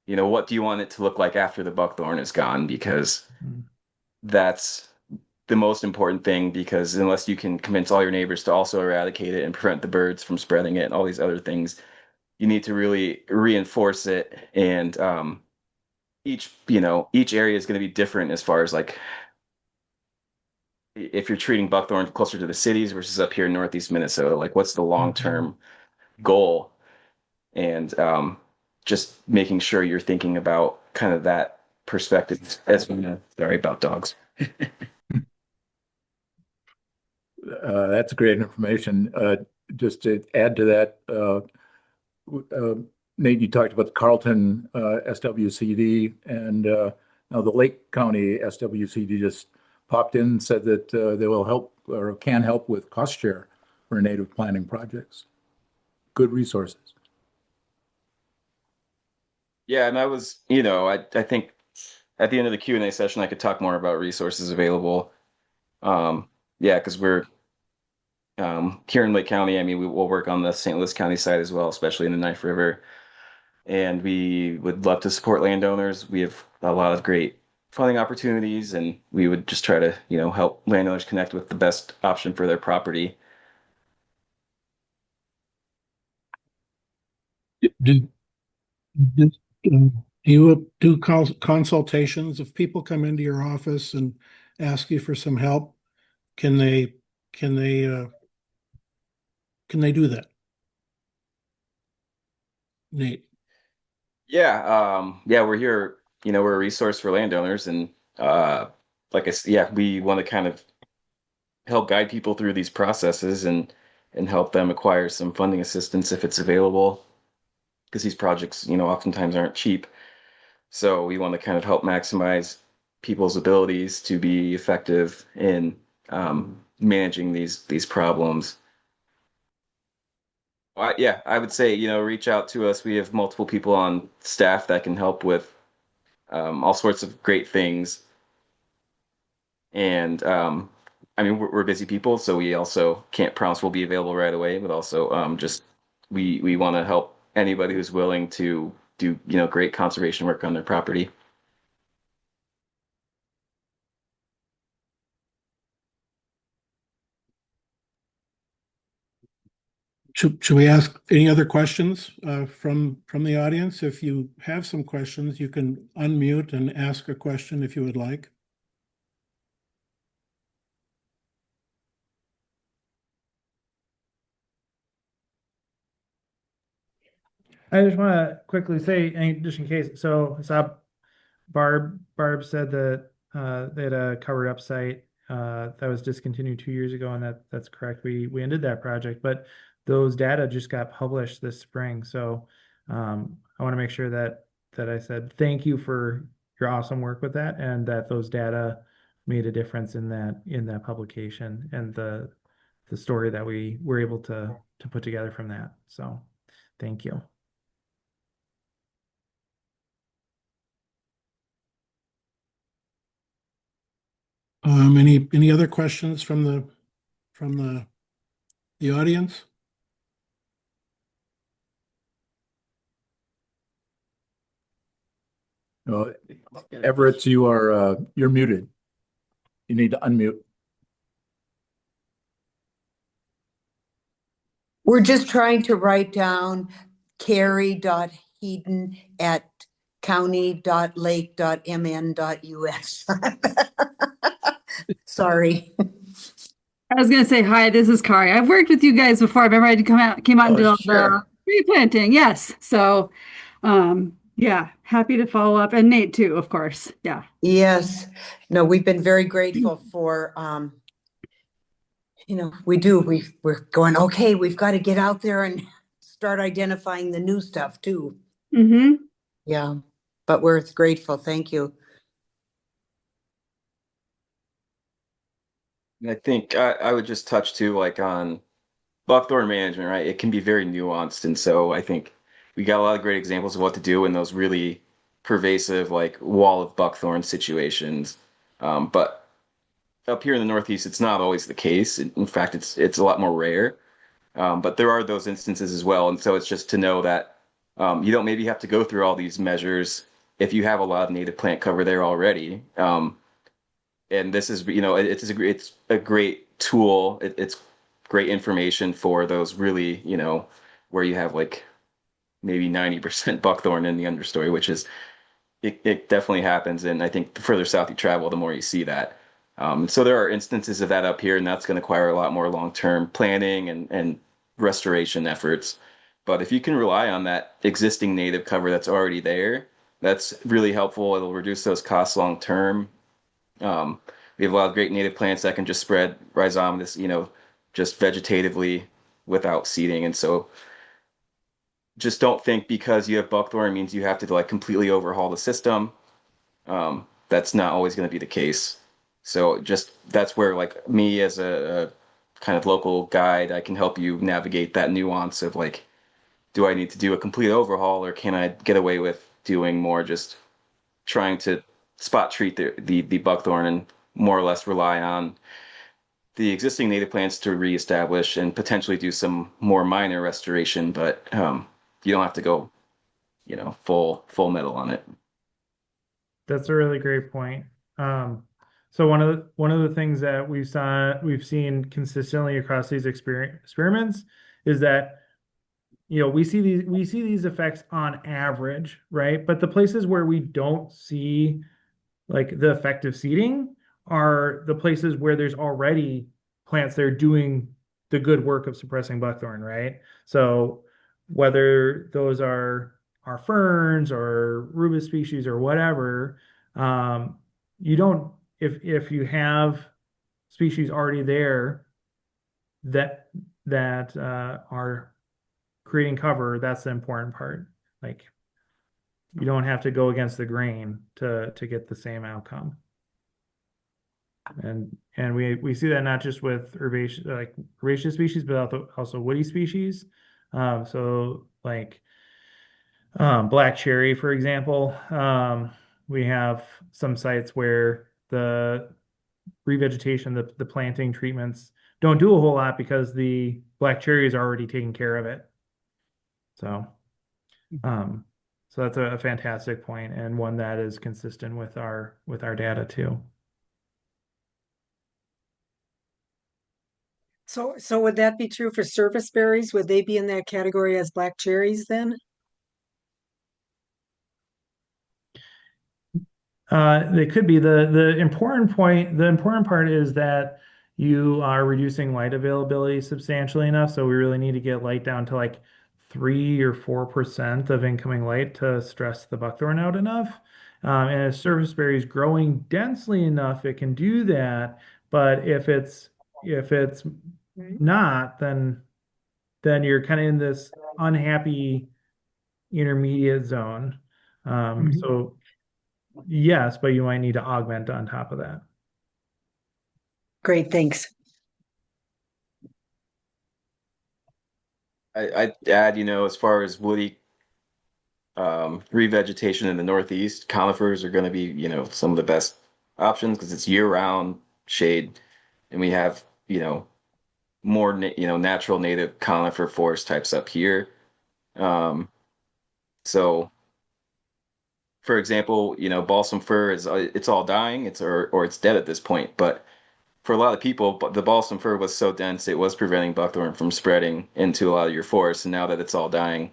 S5: what do you want it to look like after the buckthorn is gone? Because that's the most important thing, because unless you can convince all your neighbors to also eradicate it and prevent the birds from spreading it and all these other things, you need to really reinforce it. And each area is going to be different as far as like if you're treating buckthorn closer to the cities versus up here in Northeast Minnesota, like what's the long-term goal? And just making sure you're thinking about kind of that perspective as we know. Sorry about dogs.
S2: That's great information. Just to add to that, Nate, you talked about the Carlton SWCD, and now the Lake County SWCD just popped in and said that they will help or can help with cost share for native planting projects. Good resources.
S5: Yeah, and I was, I think at the end of the Q&A session, I could talk more about resources available. Yeah, because we're here in Lake County. I mean, we will work on the St. Louis County side as well, especially in the Knife River. And we would love to support landowners. We have a lot of great funding opportunities, and we would just try to, help landowners connect with the best option for their property.
S1: Do, do, do you do consultations if people come into your office and ask you for some help? can they, can they, uh, can they do that? Nate?
S5: Yeah, we're here, we're a resource for landowners and like I said, yeah, we want to kind of help guide people through these processes and help them acquire some funding assistance if it's available because these projects, oftentimes aren't cheap. So we want to kind of help maximize people's abilities to be effective in managing these problems. Yeah, I would say, reach out to us. We have multiple people on staff that can help with all sorts of great things. And I mean, we're busy people, so we also can't promise we'll be available right away, but also just we want to help anybody who's willing to do, great conservation work on their property.
S1: Should we ask any other questions from the audience? If you have some questions, you can unmute and ask a question if you would like.
S3: I just want to quickly say, just in case, so I saw Barb said that they had a covered up site that was discontinued 2 years ago, and that's correct. We ended that project, but those data just got published this spring. So I want to make sure that I said thank you for your awesome work with that, and that those data made a difference in that publication and the story that we were able to put together from that. So thank you.
S1: Any other questions from the audience?
S2: Everett, you're muted. You need to unmute.
S6: We're just trying to write down carrie.heaton@county.lake.mn.us. Sorry.
S7: I was gonna say hi. This is Kari. I've worked with you guys before. I remember I came out and did all the tree planting. Yes. So, yeah, happy to follow up, and Nate too, of course. Yeah.
S6: Yes. No, we've been very grateful for, we're going, okay, we've got to get out there and start identifying the new stuff too.
S7: Mm-hmm.
S6: Yeah, but we're grateful. Thank you.
S5: And I think I would just touch too, like on buckthorn management, right? It can be very nuanced, and so I think we got a lot of great examples of what to do in those really pervasive, like wall of buckthorn situations. But up here in the Northeast, it's not always the case. In fact, it's a lot more rare. But there are those instances as well, and so it's just to know that you don't maybe have to go through all these measures if you have a lot of native plant cover there already. And this is, it's a great tool. It's great information for those really, where you have like maybe 90% buckthorn in the understory, which is it definitely happens. And I think the further south you travel, the more you see that. So there are instances of that up here, and that's going to require a lot more long-term planning and restoration efforts. But if you can rely on that existing native cover that's already there, that's really helpful. It'll reduce those costs long term. We have a lot of great native plants that can just spread rhizomatous, just vegetatively without seeding. And so just don't think because you have buckthorn means you have to like completely overhaul the system. That's not always going to be the case. So just that's where like me as a kind of local guide, I can help you navigate that nuance of like, do I need to do a complete overhaul or can I get away with doing more just trying to spot treat the buckthorn and more or less rely on the existing native plants to reestablish and potentially do some more minor restoration, but you don't have to go, full metal on it.
S3: That's a really great point. So one of the things that we've seen consistently across these experiments is that we see these effects on average, right? But the places where we don't see like the effective seeding are the places where there's already plants that are doing the good work of suppressing buckthorn, right? So whether those are ferns or rubus species or whatever, you don't if you have species already there that are creating cover, that's the important part. Like you don't have to go against the grain to get the same outcome. And we see that not just with herbaceous species, but also woody species. So like black cherry, for example, we have some sites where the revegetation, the planting treatments don't do a whole lot because the black cherry is already taking care of it. So, um, so that's a fantastic point and one that is consistent with our data too.
S4: So would that be true for service berries? Would they be in that category as black cherries then?
S3: They could be the important point. The important part is that you are reducing light availability substantially enough. So we really need to get light down to like 3 or 4% of incoming light to stress the buckthorn out enough. And if surface berry is growing densely enough, it can do that. But if it's not, then you're kind of in this unhappy intermediate zone. So yes, but you might need to augment on top of that.
S4: Great, thanks.
S5: I'd add, as far as woody revegetation in the Northeast, conifers are going to be, some of the best options because it's year-round shade, and we have, more, natural native conifer forest types up here. So, for example, balsam fir is it's all dying, or it's dead at this point. But for a lot of people, the balsam fir was so dense it was preventing buckthorn from spreading into a lot of your forests. And now that it's all dying,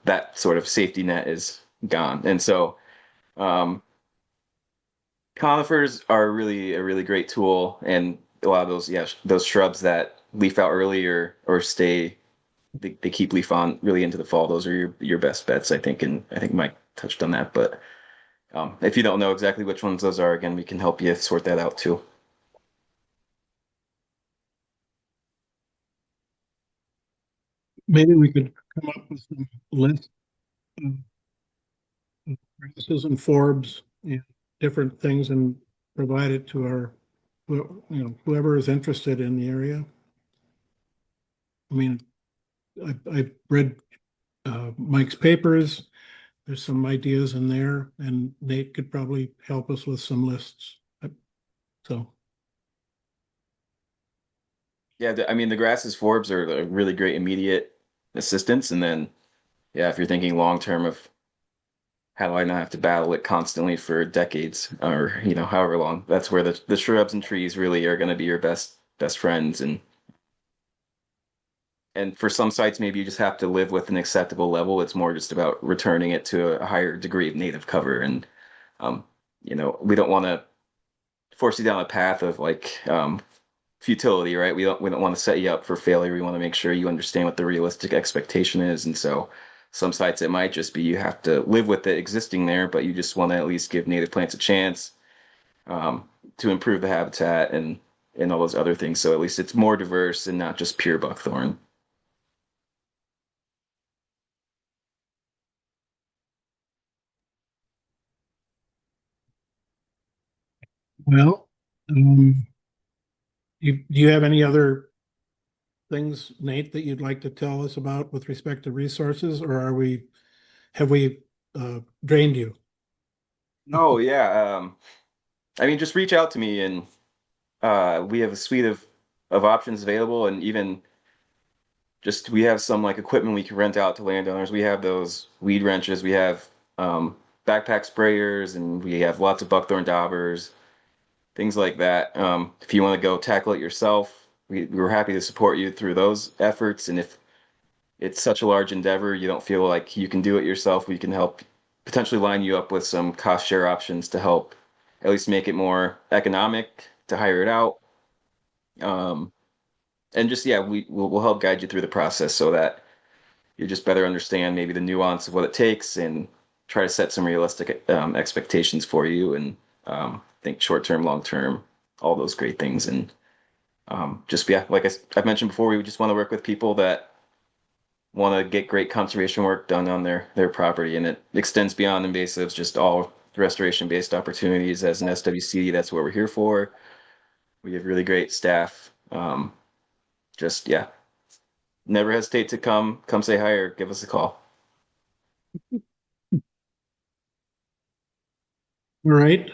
S5: that sort of safety net is gone. And so um, conifers are really a really great tool, and a lot of those, yeah, those shrubs that leaf out early or stay, they keep leaf on really into the fall. Those are your best bets, I think, and I think Mike touched on that. But if you don't know exactly which ones those are, again, we can help you sort that out too.
S1: Maybe we could come up with some list of grasses and forbs and different things and provide it to whoever is interested in the area. I mean, I read Mike's papers. There's some ideas in there, and Nate could probably help us with some lists. So,
S5: Yeah, I mean, the grasses forbs are a really great immediate assistance. And then, yeah, if you're thinking long term of how do I not have to battle it constantly for decades or, however long, that's where the shrubs and trees really are going to be your best friends. And for some sites, maybe you just have to live with an acceptable level. It's more just about returning it to a higher degree of native cover. And, um, we don't want to force you down a path of like futility, right? We don't want to set you up for failure. We want to make sure you understand what the realistic expectation is. And so some sites it might just be you have to live with it existing there, but you just want to at least give native plants a chance to improve the habitat and all those other things. So at least it's more diverse and not just pure buckthorn.
S1: well, do you have any other things, Nate, that you'd like to tell us about with respect to resources, or have we drained you?
S5: Oh yeah. I mean, just reach out to me, and we have a suite of options available, and even just we have some like equipment we can rent out to landowners. We have those weed wrenches, we have backpack sprayers, and we have lots of buckthorn daubers, things like that. If you want to go tackle it yourself, we're happy to support you through those efforts. And if it's such a large endeavor, you don't feel like you can do it yourself, we can help potentially line you up with some cost share options to help at least make it more economic to hire it out. Um, and just yeah, we'll help guide you through the process so that you just better understand maybe the nuance of what it takes and try to set some realistic expectations for you and think short term, long term, all those great things. And just yeah, like I've mentioned before, we just want to work with people that want to get great conservation work done on their property, and it extends beyond invasives, just all restoration based opportunities. As an SWC, that's what we're here for. We have really great staff. Just yeah, never hesitate to come say hi or give us a call.
S1: All right.